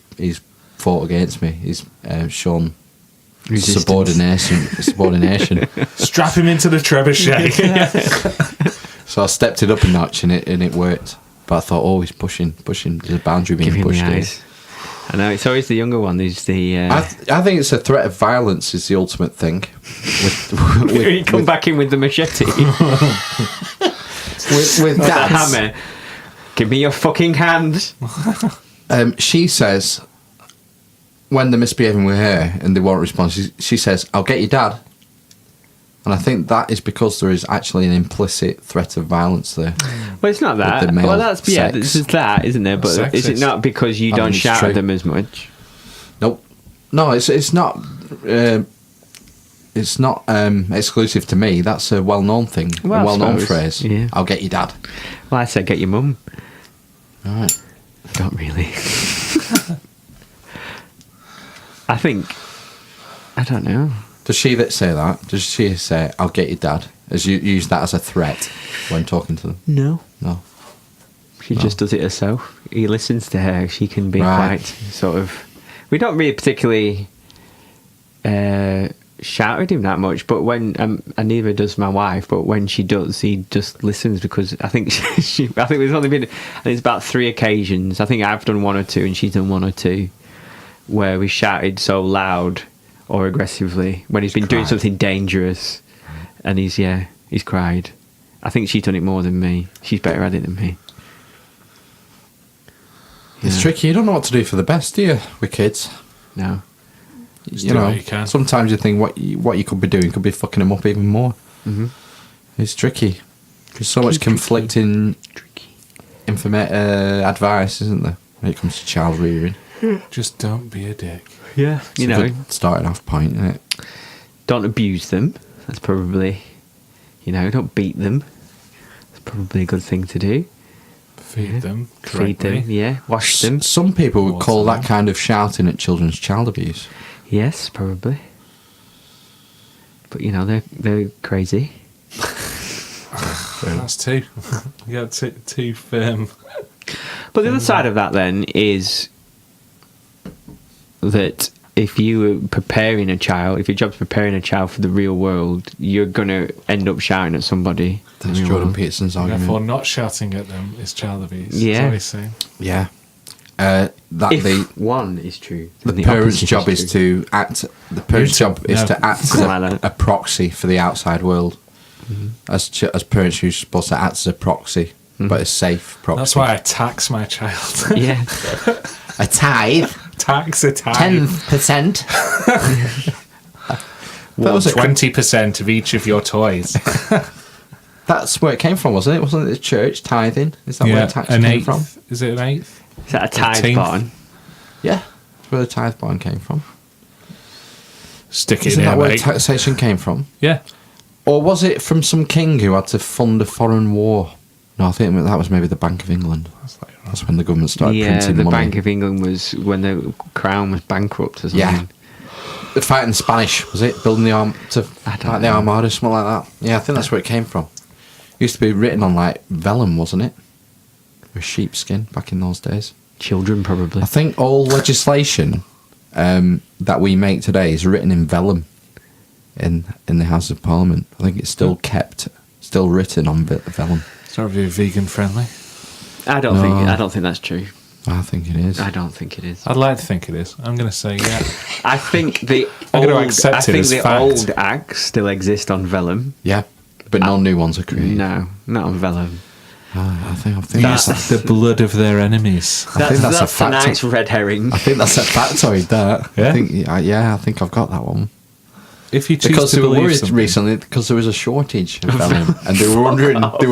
fought against me. He's shown Resistance. subordination. Strap him into the trebuchet. So I stepped it up a notch, and it worked. But I thought, oh, he's pushing. There's a boundary being Give him pushed the here. eyes. I know, it's always the younger one who's the... I think it's a threat of violence is the ultimate thing. you come back in with the machete. with The dads. hammer. Give me your fucking hand. She says, when they're misbehaving with her and they won't respond, she says, I'll get your dad. And I think that is because there is actually an implicit threat of violence there. Well, it's not that. the male Well, that's sex. this is that, isn't there? But is it Sexist. not because you I don't mean, it's shout true. at them as much? Nope. No, it's not. It's not exclusive to me. That's a well-known thing, Well, I a well-known suppose, phrase. yeah. I'll get your dad. Well, I said get your mum. All right. Not really. I think. I don't know. Does she say that? Does she say, I'll get your dad? As you use that as a threat when talking to them? No. No. She just does it herself. He listens to her. She can be Right. quite sort of. We don't really particularly shout at him that much, but when and neither does my wife. But when she does, he just listens because I think I think there's only been it's about 3 occasions. I think I've done 1 or 2, and she's done 1 or 2, where we shouted so loud or aggressively when he's been doing cried. something dangerous, and he's cried. I think she's done it more than me. She's better at it than me. It's Yeah. tricky. You don't know what to do for the best, do you, with kids? No. You do know, what you can. sometimes you think what you could be doing could be fucking them up even more. Mm-hmm. It's tricky. There's so much conflicting advice, isn't there, when it comes to child rearing? Just don't be a dick. Yeah. It's a good starting off point, isn't it? Don't abuse them. That's probably, don't beat them. That's probably a good thing to do. Feed them. Feed correctly. them, yeah. Wash them. Some people would call Water that kind of shouting at children's child abuse. Yes, probably. But they're crazy. That's 2. You got two firm. But the other side of that then is that if you were preparing a child, if your job's preparing a child for the real world, you're gonna end up shouting at somebody. That's in the real Jordan world. Peterson's argument. Therefore, not shouting at them is child abuse. Yeah. That's what he's saying. Yeah. If one is true, The then parent's opposite job is true. to act. The parent's job is No. to act as Something like that. a proxy for the outside world. As parents, you're supposed to act as a proxy, but a safe proxy. That's why I tax my child. Yeah. a tithe, Tax a tithe. 10%. That was 20% of each of your toys. That's where it came from, wasn't it? Wasn't it the church tithing? Is that where tax an came eighth. from? Is it an eighth? Is that a tithe 18th? button? Yeah, that's where the tithe bond came from. Stick it Isn't in that there, where mate. taxation came from? Yeah. Or was it from some king who had to fund a foreign war? No, I think that was maybe the Bank of England. That's when the government started Yeah, printing the money. Bank of England was when the crown was bankrupt or something. Yeah. Fighting the Spanish, was it? Building the arm to I don't fight the know. Armada, something like that. Yeah, I think that's where it came from. It used to be written on like vellum, wasn't it? With sheepskin back in those days. children, probably. I think all legislation that we make today is written in vellum in the House of Parliament. I think it's still still written on vellum. It's not very vegan friendly. I don't think that's true. I think it is. I don't think it is. I'd like to think it is. I'm going to say yeah. I think I'm gonna accept it as fact. old acts still exist on vellum. Yeah, but no new ones are created. No, not on vellum. I think That's the blood of their enemies. I think that's a a fact. nice red herring. I think that's a factoid. That Yeah? I think I've got that one. If you choose Because to they were believe worried something, recently because there was a shortage of vellum, and they were wondering how they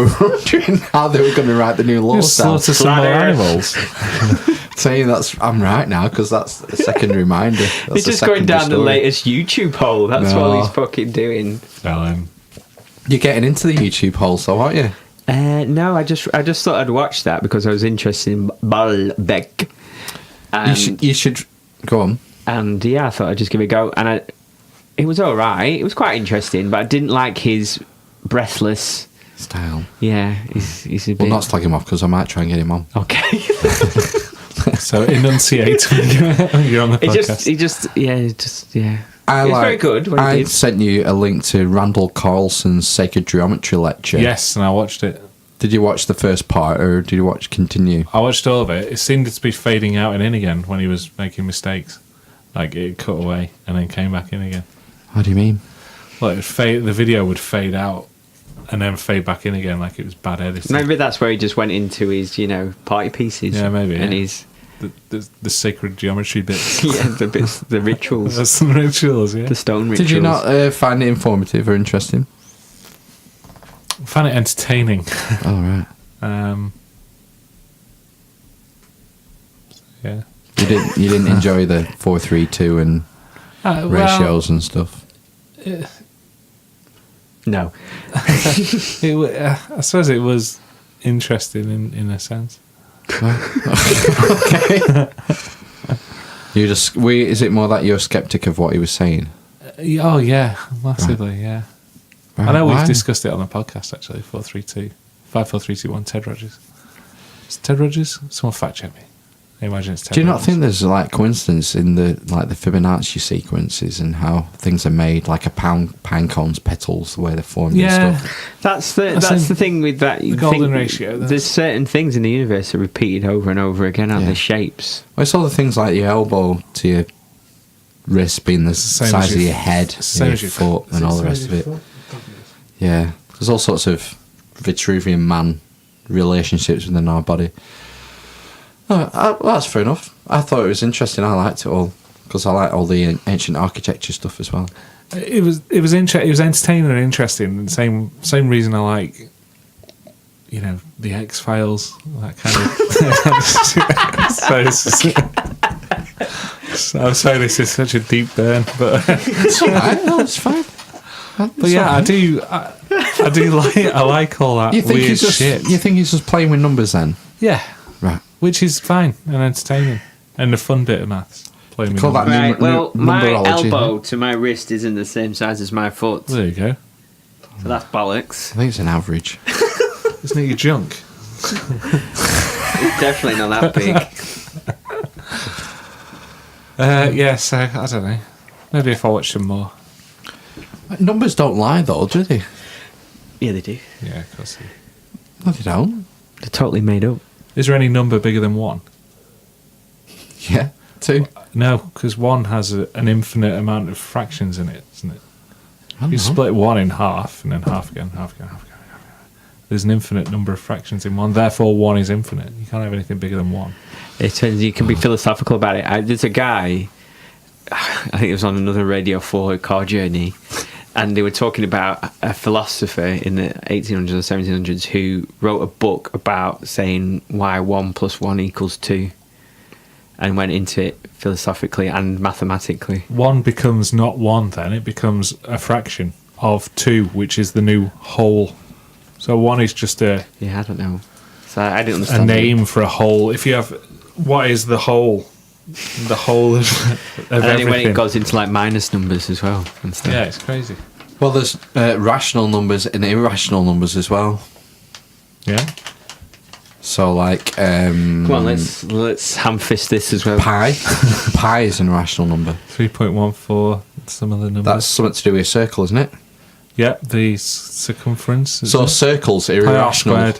were going to write the new you laws down. slaughter some more animals. Saying I'm right now because that's a second reminder. He's just going down the latest YouTube hole. That's all he's fucking doing. You're getting into the YouTube hole, so aren't you? No, I just thought I'd watch that because I was interested in Baalbek. You should go on. And yeah, I thought I'd just give it a go. And it was all right. It was quite interesting, but I didn't like his breathless Style. Yeah, he's a bit. Well, not slag him off because I might try and get him on. Okay. So enunciate when you're on the podcast. It's very good. What he I did. sent you a link to Randall Carlson's Sacred Geometry lecture. Yes, and I watched it. Did you watch the first part or did you watch continue? I watched all of it. It seemed to be fading out and in again when he was making mistakes. Like it cut away and then came back in again. What do you mean? Well, the video would fade out and then fade back in again, like it was bad editing. Maybe that's where he just went into his, party pieces. Yeah, maybe. And yeah. his the sacred geometry bits. yeah, the rituals, That's some rituals. Yeah, the stone rituals. Did you not find it informative or interesting? I found it entertaining. Oh, right. Yeah. You didn't enjoy the 4-3-2 and ratios and stuff? No. I suppose it was interesting in a sense. Okay. Is it more that you're a skeptic of what he was saying? Oh yeah, massively. Right. Yeah. Right, I know why? we've discussed it on the podcast actually. 4-3-2, 5-4-3-2-1. Ted Rogers. Is it Ted Rogers? Someone fact check me. I imagine it's Ted. Do you not Rogers. think there's like coincidence in the Fibonacci sequences and how things are made, like a pine cone's petals, the way they're formed and stuff? That's the thing with that. The golden ratio. There's certain things in the universe that are repeated over and over again, aren't Yeah. they? Shapes. Well, it's all the things like your elbow to your wrist being the same size as of your- your head, same your as your foot, and all the rest of it. Yeah, there's all sorts of Vitruvian man relationships within our body. Well, that's fair enough. I thought it was interesting. I liked it all because I like all the ancient architecture stuff as well. It was entertaining and interesting. And same reason I like, the X-Files, that kind of. So I'm sorry, this is such a deep burn, but It's all right. No, it's fine. but yeah, I do I like all that You think weird he's just shit. You think he's just playing with numbers then? Yeah, Right. which is fine and entertaining, and the fun bit of maths. Playing with Call that numbers. Right. Well, my numerology. elbow to my wrist isn't the same size as my foot, so There you go. that's bollocks. I think it's an average. Isn't it your junk? It's definitely not that big. So I don't know. Maybe if I watch some more. Numbers don't lie though, do they? Yeah, they do. Yeah, of course. No, they don't. They're totally made up. Is there any number bigger than 1? Yeah, 2. No, because 1 has an infinite amount of fractions in it, isn't it? I don't You know. split 1 in half, and then half again, half again, half again, half again. There's an infinite number of fractions in 1, therefore 1 is infinite. You can't have anything bigger than 1. It turns you can be philosophical about it. There's a guy, I think it was on another Radio 4 Car Journey, and they were talking about a philosopher in the 1800s or 1700s who wrote a book about saying why 1 + 1 = 2, and went into it philosophically and mathematically. 1 becomes not 1 then, it becomes a fraction of 2, which is the new whole. So 1 is just a Yeah, I don't know. So I didn't understand. name for a whole. If you have, what is the whole? The whole of And then everything. when it goes into like minus numbers as well and stuff. Yeah, it's crazy. Well, there's rational numbers and irrational numbers as well. Yeah. So, like, Come on, let's ham-fist this as well. pi. Pi is an irrational number. 3.14. Some of the numbers. That's something to do with a circle, isn't it? Yeah, the circumference. So circles are pi r irrational. squared.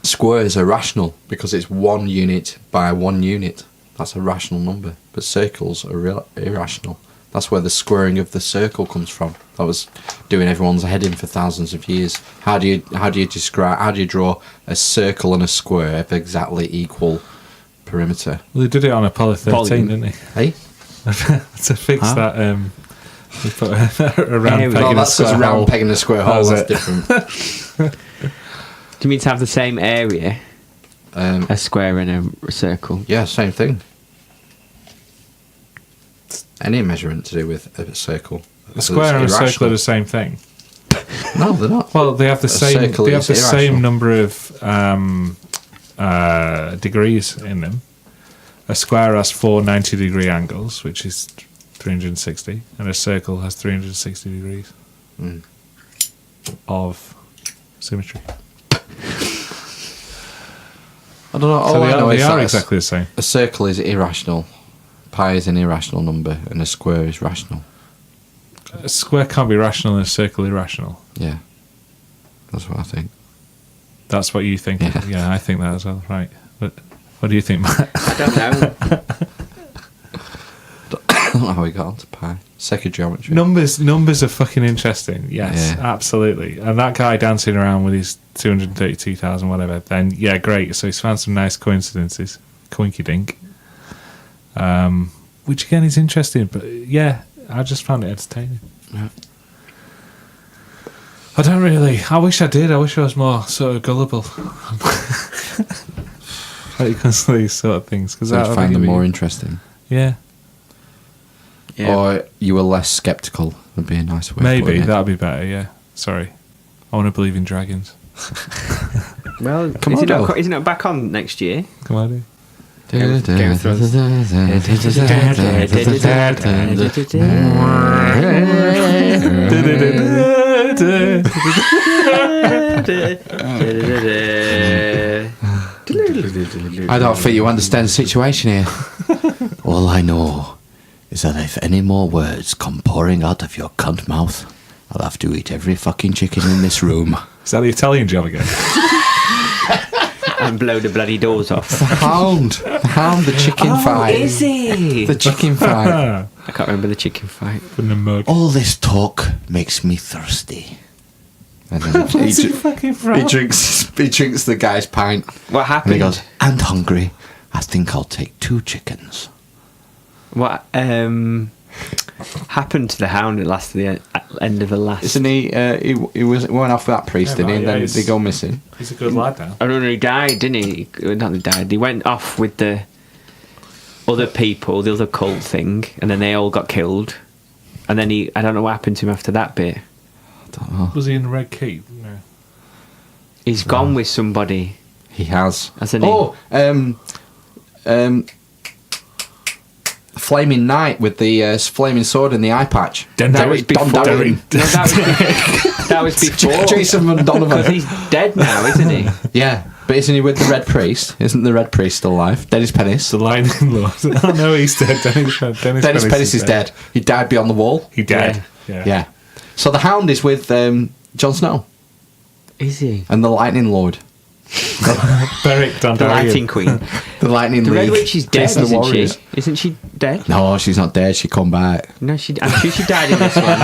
Squares are rational because it's 1 unit by 1 unit. That's a rational number. But circles are irrational. That's where the squaring of the circle comes from. That was doing everyone's head in for thousands of years. How do you draw a circle and a square of exactly equal perimeter? Well, they did it on Apollo 13, Volume. didn't they? Hey? To fix that, they put a round Area. peg No, in a that's because square round hole. peg in a square hole. That's That's it. different. Do you mean to have the same area, a square and a circle? Yeah, same thing. Any measurement to do with a circle. A square and a circle are the same thing. No, they're not. Well, they have the same. circle They have is the irrational. same number of degrees in them. A square has 4 90-degree angles, which is 360, and a circle has 360 degrees of symmetry. I don't know. So All I know they is are that exactly the same. a circle is irrational. Pi is an irrational number, and a square is rational. A square can't be rational and a circle irrational. Yeah, that's what I think. That's what you think. Yeah. Yeah, I think that as well. Right. What do you think, Matt? I don't know. I don't know how we got onto pi. Second geometry. Numbers are fucking interesting. Yes, Yeah. absolutely. And that guy dancing around with his 232,000 whatever, then yeah, great. So he's found some nice coincidences. Coinky dink. Which again is interesting, but yeah, I just found it entertaining. Yeah. I don't really. I wish I did. I wish I was more sort of gullible. When it comes to these sort of things, because So I find them more interesting. Yeah, Yeah. Or you were less sceptical would be a nice way of maybe putting it. that'd be better. Yeah, sorry. I want to believe in dragons. Well, Come on, though. isn't it back on next year? Come on, dude. Game of Thrones. I don't think you understand the situation here. All I know is that if any more words come pouring out of your cunt mouth, I'll have to eat every fucking chicken in this room. Is that the Italian job again? And blow the bloody doors off. The Hound, the chicken fight. Is he? The chicken fight. I can't remember the chicken fight. In the mud. All this talk makes me thirsty. And then What's he fucking from? he drinks the guy's pint. What And happened? he goes, and hungry. I think I'll take 2 chickens. What happened to the Hound at the end of the last? Isn't he? He went off with that priest, Yeah, didn't he? right, And then yeah, they go missing. He's a good lad now. I don't know. He died, didn't he? Not he died. He went off with the other people, the other cult thing, and then they all got killed. And then I don't know what happened to him after that bit. I don't know. Was he in the Red Keep? No. He's gone with somebody. He has. Hasn't he? Oh, Flaming Knight with the flaming sword and the eye patch. That was before. Don Darren. No, that was before. Jason Van Because Donovan. he's dead now, isn't he? Yeah, but isn't he with the Red Priest? Isn't the Red Priest still alive? Dennis Pennis. The Lightning Lord. Oh no, he's dead. Dennis Pennis is dead. He died beyond the wall. He died. Yeah. Yeah. So the Hound is with Jon Snow Is he? and the Lightning Lord. Beric The Dondarrion. Lighting Queen. The Lightning The League. Red Witch is dead, Jason the isn't Warriors. she? Isn't she dead? No, she's not dead. She come back. No, I'm sure she died in this one.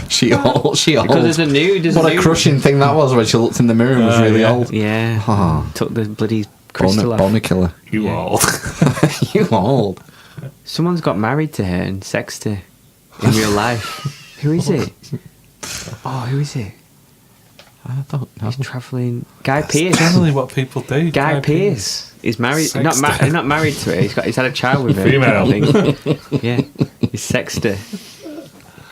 She old. Because there's a nude. What a crushing thing that was when she looked in the mirror and was really yeah. old. Yeah. Oh. Took the bloody crystal off. Boner killer. You old. You old. Someone's got married to her and sexed her in real life. Who is it? Oh, who is it? I don't know. He's travelling. Guy Pearce. Generally, what people do. Guy Pearce is married. Sexed her. Not married to her. He's had a child with her. Female. I think. Yeah, he's sexed her,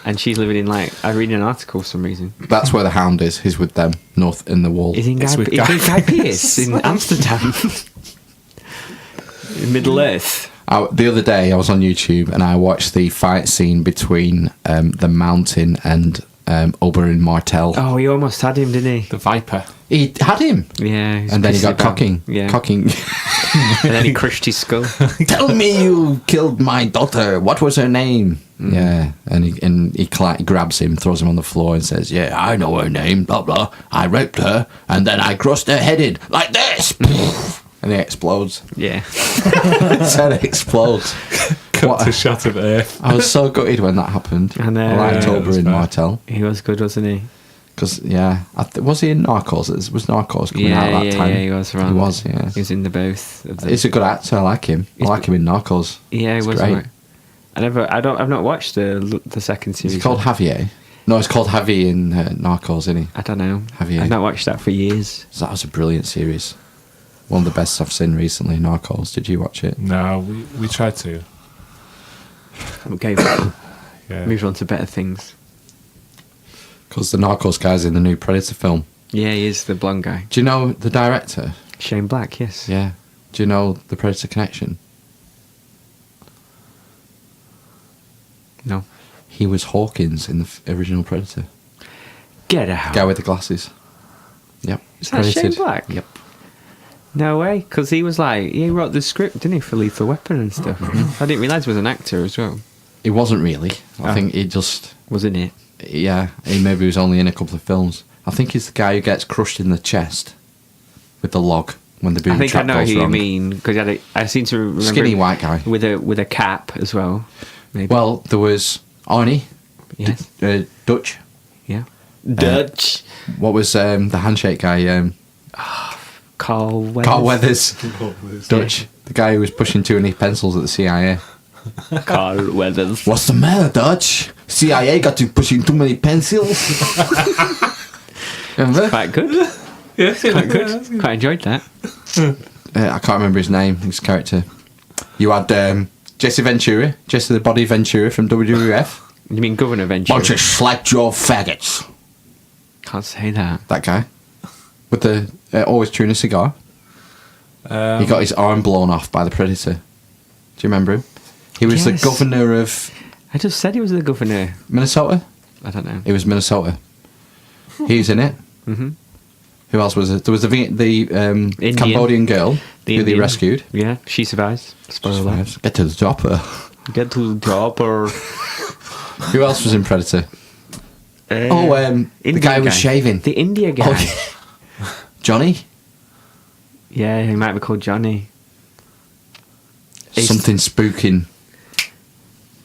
and she's living in I read an article for some reason. That's where the Hound is. He's with them, north in the wall. Is in It's Guy, with is Guy in Guy Pearce in Amsterdam, in Middle Earth. The other day, I was on YouTube and I watched the fight scene between the Mountain and Oberyn Martell. Oh, he almost had him, didn't he? The Viper. He had him. Yeah. And then he got cocking. Yeah. Cocking. And then he crushed his skull. Tell me you killed my daughter. What was her name? Yeah. And he grabs him, throws him on the floor and says, yeah, I know her name, blah, blah. I raped her and then I crushed her head in like this. And he explodes. Yeah. His head explodes. Cut to shot of Earth. I was so gutted when that happened. I know. I liked Yeah, that was Oberyn bad. Martell. He was good, wasn't he? Because, yeah. Was he in Narcos? Was Narcos coming out at that time? Yeah, he was around. He was, yeah. He was in the both of them. He's a good actor. I like him. I like him in Narcos. Yeah, he It's was. great. Right. I've not watched the second series. It's called Javier. No, it's called Javier in Narcos, isn't he? I don't know. Javier. I've not watched that for years. So that was a brilliant series. One of the best I've seen recently, Narcos. Did you watch it? No, we tried to. Okay, Yeah. moved on to better things. Because the Narcos guy's in the new Predator film. Yeah, he is the blonde guy. Do you know the director? Shane Black, yes. Yeah. Do you know the Predator connection? No. He was Hawkins in the original Predator. Get out. Guy with the glasses. Yep. Is that Shane Credited. Black? Yep. No way, because he was like, he wrote the script, didn't he, for Lethal Weapon and stuff. I didn't realise he was an actor as well. He wasn't really. I Oh. think he just... Wasn't it? Yeah, he maybe was only in a couple of films. I think he's the guy who gets crushed in the chest with the log when the boom I think I trap know goes who you wrong. mean, because I seem to remember Skinny him white guy. with a cap as well. Maybe. Well, there was Arnie, yes. Dutch. Yeah. Dutch. What was the handshake guy? Carl Weathers. Carl Weathers. Dutch. The guy who was pushing 2.5 pencils at the CIA. Carl Weathers. What's the matter, Dutch? CIA got you pushing too many pencils. Remember? Quite good. Yeah, Quite good. Quite enjoyed that. I can't remember his name, his character. You had Jesse Ventura, Jesse the Body Ventura from WWF. You mean Governor Ventura? Bunch of slack-jaw faggots. Can't say that. That guy. With the always chewing a cigar. He got his arm blown off by the Predator. Do you remember him? He was Yes. the governor of I just said he was the governor. Minnesota. I don't know. He was Minnesota. He was in it. Mm-hmm. Who else was it? There was the Cambodian girl who they Indian. rescued. Yeah, she survives. Spoiler alert. Get to the chopper. Get to the top or... Who else was in Predator? The Indian guy who was shaving. The India guy. Oh, yeah. Johnny? Yeah, he might be called Johnny. He's- Something spooking.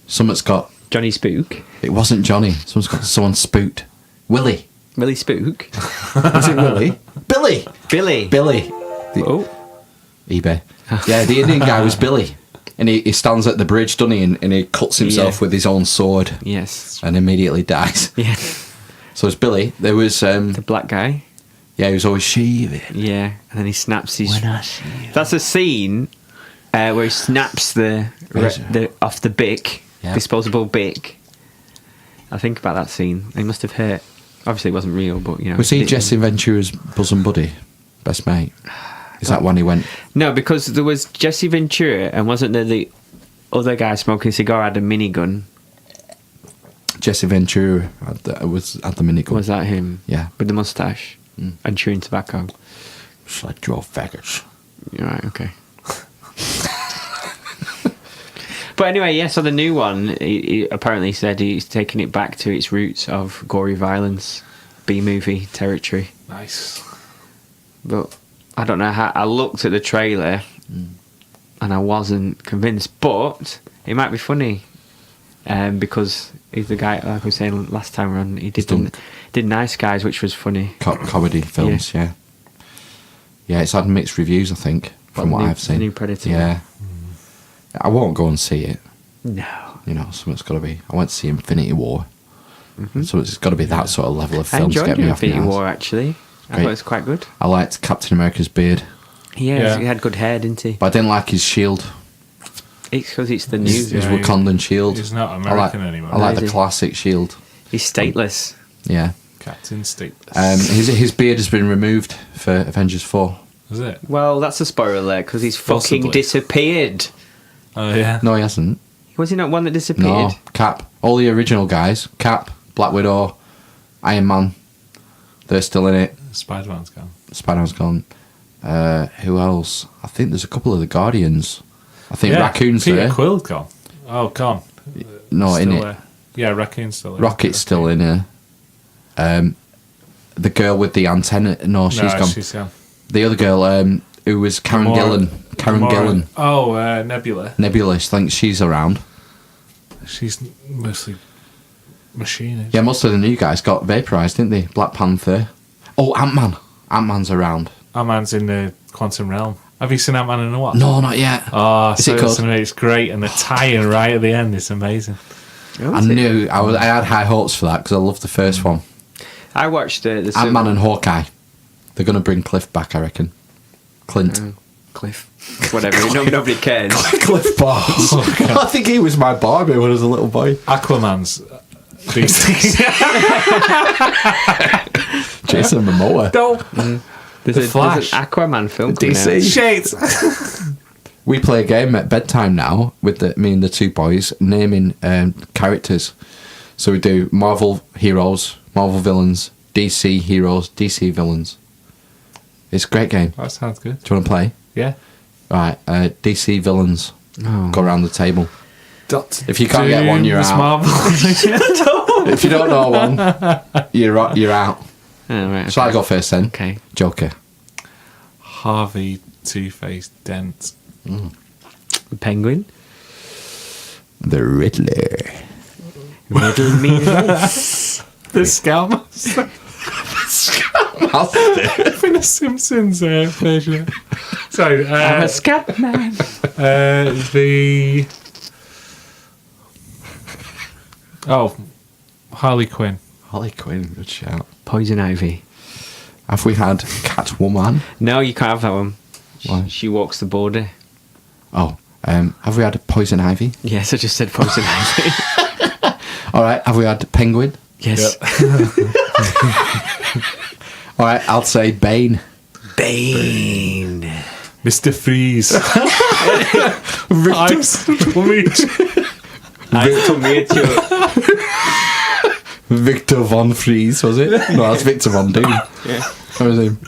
Someone's got... Johnny Spook. It wasn't Johnny. Someone spooked. Willie. Willie Spook. Was it Willie? Billy! Billy. Billy. Oh. eBay. Yeah, the Indian guy was Billy. And he stands at the bridge, doesn't he? And he cuts himself Yeah. with his own sword Yes. and immediately dies. Yeah. So it's Billy. There was... The black guy. yeah, he was always shaving. Yeah. And then he snaps his... When I see you. That's a scene where he snaps the off the bic, Yeah. disposable bic. I think about that scene. He must have hurt. Obviously, it wasn't real, but you know. Was he it- Jesse Ventura's bosom buddy? Best mate? Is that when he went... No, because there was Jesse Ventura, and wasn't there the other guy smoking a cigar had a minigun? Jesse Ventura had the minigun. Was that him? Yeah. With the mustache and chewing tobacco. It's like draw faggots. You're right. Okay. But anyway, yeah. So the new one, he apparently said he's taking it back to its roots of gory violence, B-movie territory. Nice. But I don't know how. I looked at the trailer and I wasn't convinced. But it might be funny because he's the guy, like I was saying last time around, he did Nice Guys, which was funny. Comedy films, yeah. Yeah, it's had mixed reviews, I think, from what I've seen. The new Predator. Yeah. I won't go and see it. No. You know, something's got to be... I went to see Infinity War. So it's got to be that sort of level of I film to enjoyed get me off my Infinity ass. War, actually. I Great. thought it was quite good. I liked Captain America's beard, Yeah. He had good hair, didn't he? but I didn't like his shield. It's because it's the new. His Yeah, Wakandan shield. he's not I American like, anymore. I like Is the he? classic shield. He's stateless. Yeah. Captain Stateless. His beard has been removed for Avengers 4. Is it? Well, that's a spoiler alert because he's fucking Possibly. disappeared. Oh, yeah. No, he hasn't. Was he not one that disappeared? No, Cap. All the original guys. Cap, Black Widow, Iron Man, they're still in it. Spider-Man's gone. Spider-Man's gone. Who else? I think there's a couple of the Guardians. I think Raccoon's Peter there. Quill's gone. Oh, gone. No, in Still it. there. Yeah, Raccoon's still there. Rocket's still in here. The girl with the antenna. No, she's gone. She's gone. The other girl, who was Karen Gamora. Gillan. Karen Gillan. Oh, Nebula. Nebula, I think she's around. She's mostly machine. Yeah, most of the new guys got vaporised, didn't they? Black Panther. Oh, Ant-Man. Ant-Man's around. Ant-Man's in the quantum realm. Have you seen Ant-Man and the Wasp? No, not yet. Oh, Is it good? it's great, and the tie-in right at the end is amazing. Oh, I is it? knew. I had high hopes for that because I loved the first one. I watched the Ant-Man and Hawkeye. They're going to bring Cliff back, I reckon. Clint. Cliff. Whatever. Nobody cares. Cliff Bars. I think he was my Barbie when I was a little boy. Aquaman's DC. Jason Momoa. Don't. There's Flash. an Aquaman film coming DC. out. Shit. We play a game at bedtime now with me and the two boys naming characters. So we do Marvel heroes, Marvel villains, DC heroes, DC villains. It's a great game. That sounds good. Do you want to play? Yeah. Right, DC villains. Oh. Go around the table. Doctor If you can't get one, you're Doom's out. Marvel. If you don't know one, you're out. Oh, right, Shall I okay. go first then? Okay. Joker. Harvey Two-Face Dent. Penguin. The Riddler. Riddle me The Scoutmaster. In the Simpsons version. Sorry. I'm a scat man. The... Oh, Harley Quinn. Harley Quinn, good shout. Poison Ivy. Have we had Catwoman? No, you can't have that one. Why? She walks the border. Oh, have we had Poison Ivy? Yes, I just said Poison Ivy. All right, have we had Penguin? Yes. All right, I'll say Bane. Bane. Mr. Freeze. Ice Victor Von Freeze, was it? No, that's Victor Von Doom. Yeah. What was him?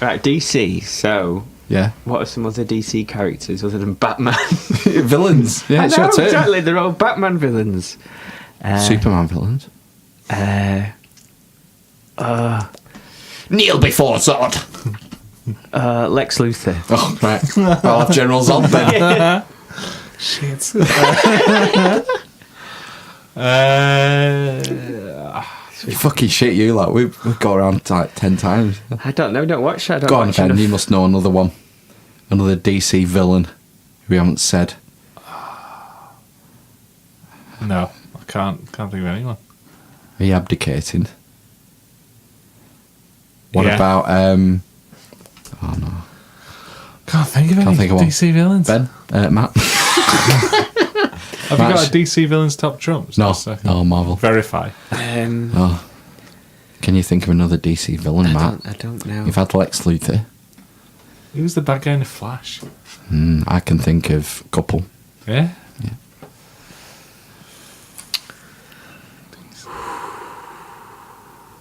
Right, DC. So, Yeah. what are some other DC characters other than Batman? Villains. Yeah, I it's know, your turn. exactly. They're all Batman villains. Superman villains. Kneel before sword. Lex Luthor. Oh, right. I'll have General Zod then. Shit. Fucking shit, you lot. We've got around like 10 times. I don't know. Don't watch that. I don't Go on, watch Ben. enough. You must know another one. Another DC villain we haven't said. No, I can't think of anyone. Are you abdicating? What Yeah. about oh no, Can't think of any Can't think of one. DC villains. Ben, Matt? Have you got a DC villains top trumps? No, Just a second. no, Marvel. Verify. Oh. Can you think of another DC villain, Matt? I don't know. You've had Lex Luthor. He was the bad guy in the Flash. I can think of a couple. Yeah.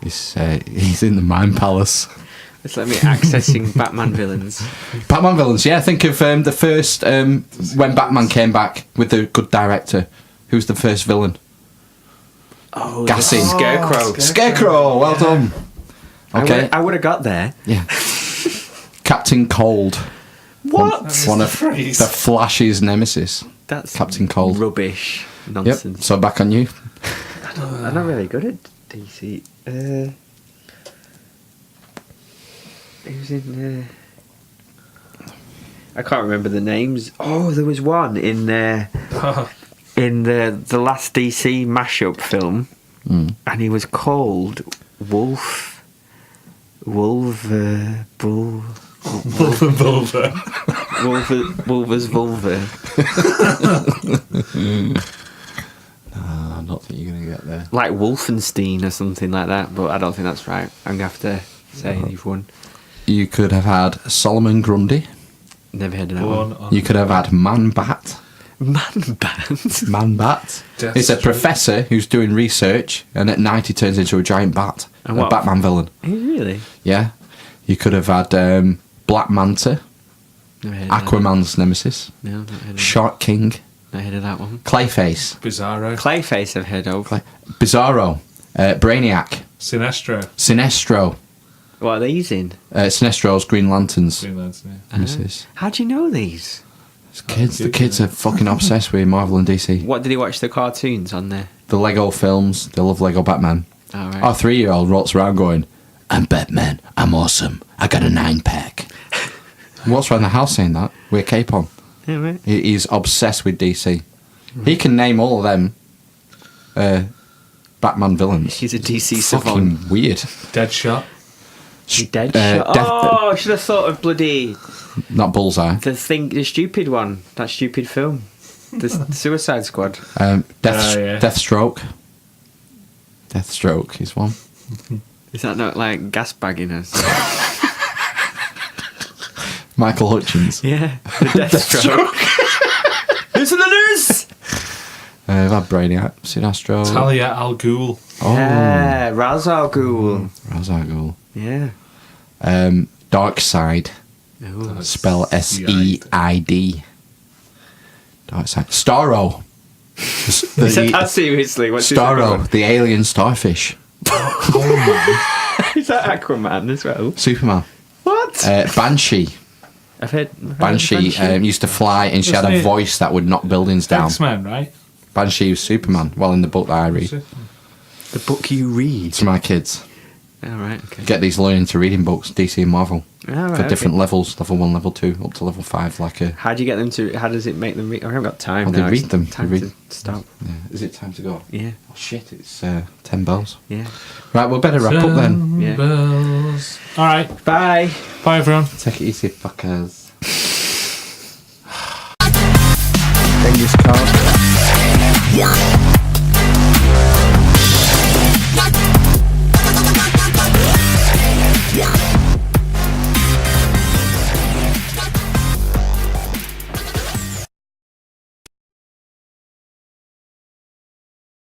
He's in the Mind Palace. It's like me accessing Batman villains. Batman villains, yeah. Think of the first when Batman came back with the good director. Who's the first villain? Oh, Gassing. Scarecrow. Scarecrow. Well done. Okay. I would have got there. Yeah. Captain Cold. What? One of the Flash's nemesis. That's Captain Cold. rubbish. Yep. Nonsense. So back on you. I'm not really good at DC. Who's in? I can't remember the names. Oh, there was one in in the last DC mashup film, and he was called Wolf. Bulver. Wolver's Vulva. I don't think you're going to get there. Like Wolfenstein or something like that, but I don't think that's right. I'm going to have to say you've won. You could have had Solomon Grundy. Never heard of that one. You could have had Man Bat. Man-Bat? Man-Bat. Death It's a Stroke. professor who's doing research, and at night he turns into a giant bat. And A what? Batman villain. Really? Yeah. You could have had Black Manta, Never heard of that. Aquaman's nemesis, No, not heard of Shark King, Not heard of that one. Clayface, Bizarro. Clayface I've heard of. Bizarro, Brainiac, Sinestro. Sinestro. What are these in? Sinestro's Green Lantern's Green Lantern, yeah. nemesis. How do you know these? The kids are fucking obsessed with Marvel and DC. What did he watch the cartoons on there? The Lego films, they love Lego Batman. All right. Our 3-year-old rolls around going, I'm Batman, I'm awesome, I got a 9-pack. Walks around the house saying that, with a cape on. Yeah, right. He's obsessed with DC. He can name all of them Batman villains. He's a DC savant. Fucking weird. Deadshot. He dead Death- shot. Oh, I should have thought of bloody Not Bullseye. the stupid one. That stupid film. The Suicide Squad. Yeah. Deathstroke. Deathstroke is one. Is that not like gas bagging us? Michael Hutchins. Yeah. The Deathstroke. Who's in the news? We've had Brainiac, Sinestro. Talia al Ghul. Oh, Yeah, Ra's al Ghul. Ra's al Ghul. Yeah. Dark Side. Ooh. Spell S-E-I-D. Dark Side. Starro. You said that seriously. What's his other Starro, one? the alien starfish. Is that Aquaman as well? Superman. What? Banshee. I've heard of Banshee used to fly, and she had Wasn't a it voice that would knock buildings down. X-Men, right? Banshee was Superman. Well, in the book that I read. The book you read. To my kids. All right. Okay. Get these learning to reading books, DC and Marvel. All right, For different okay. levels. Level 1, level 2, up to level 5. Like a... How do you get them to? How does it make them read? I haven't got time Oh, now. they read It's them. Time They read- to stop. Yeah. Is it time to go? Yeah. Oh, shit. It's 10 bells. Yeah. Right, we'll better wrap up then. Yeah. Bells. All right. Bye. Bye, everyone. Take it easy, fuckers. Genghis Khan.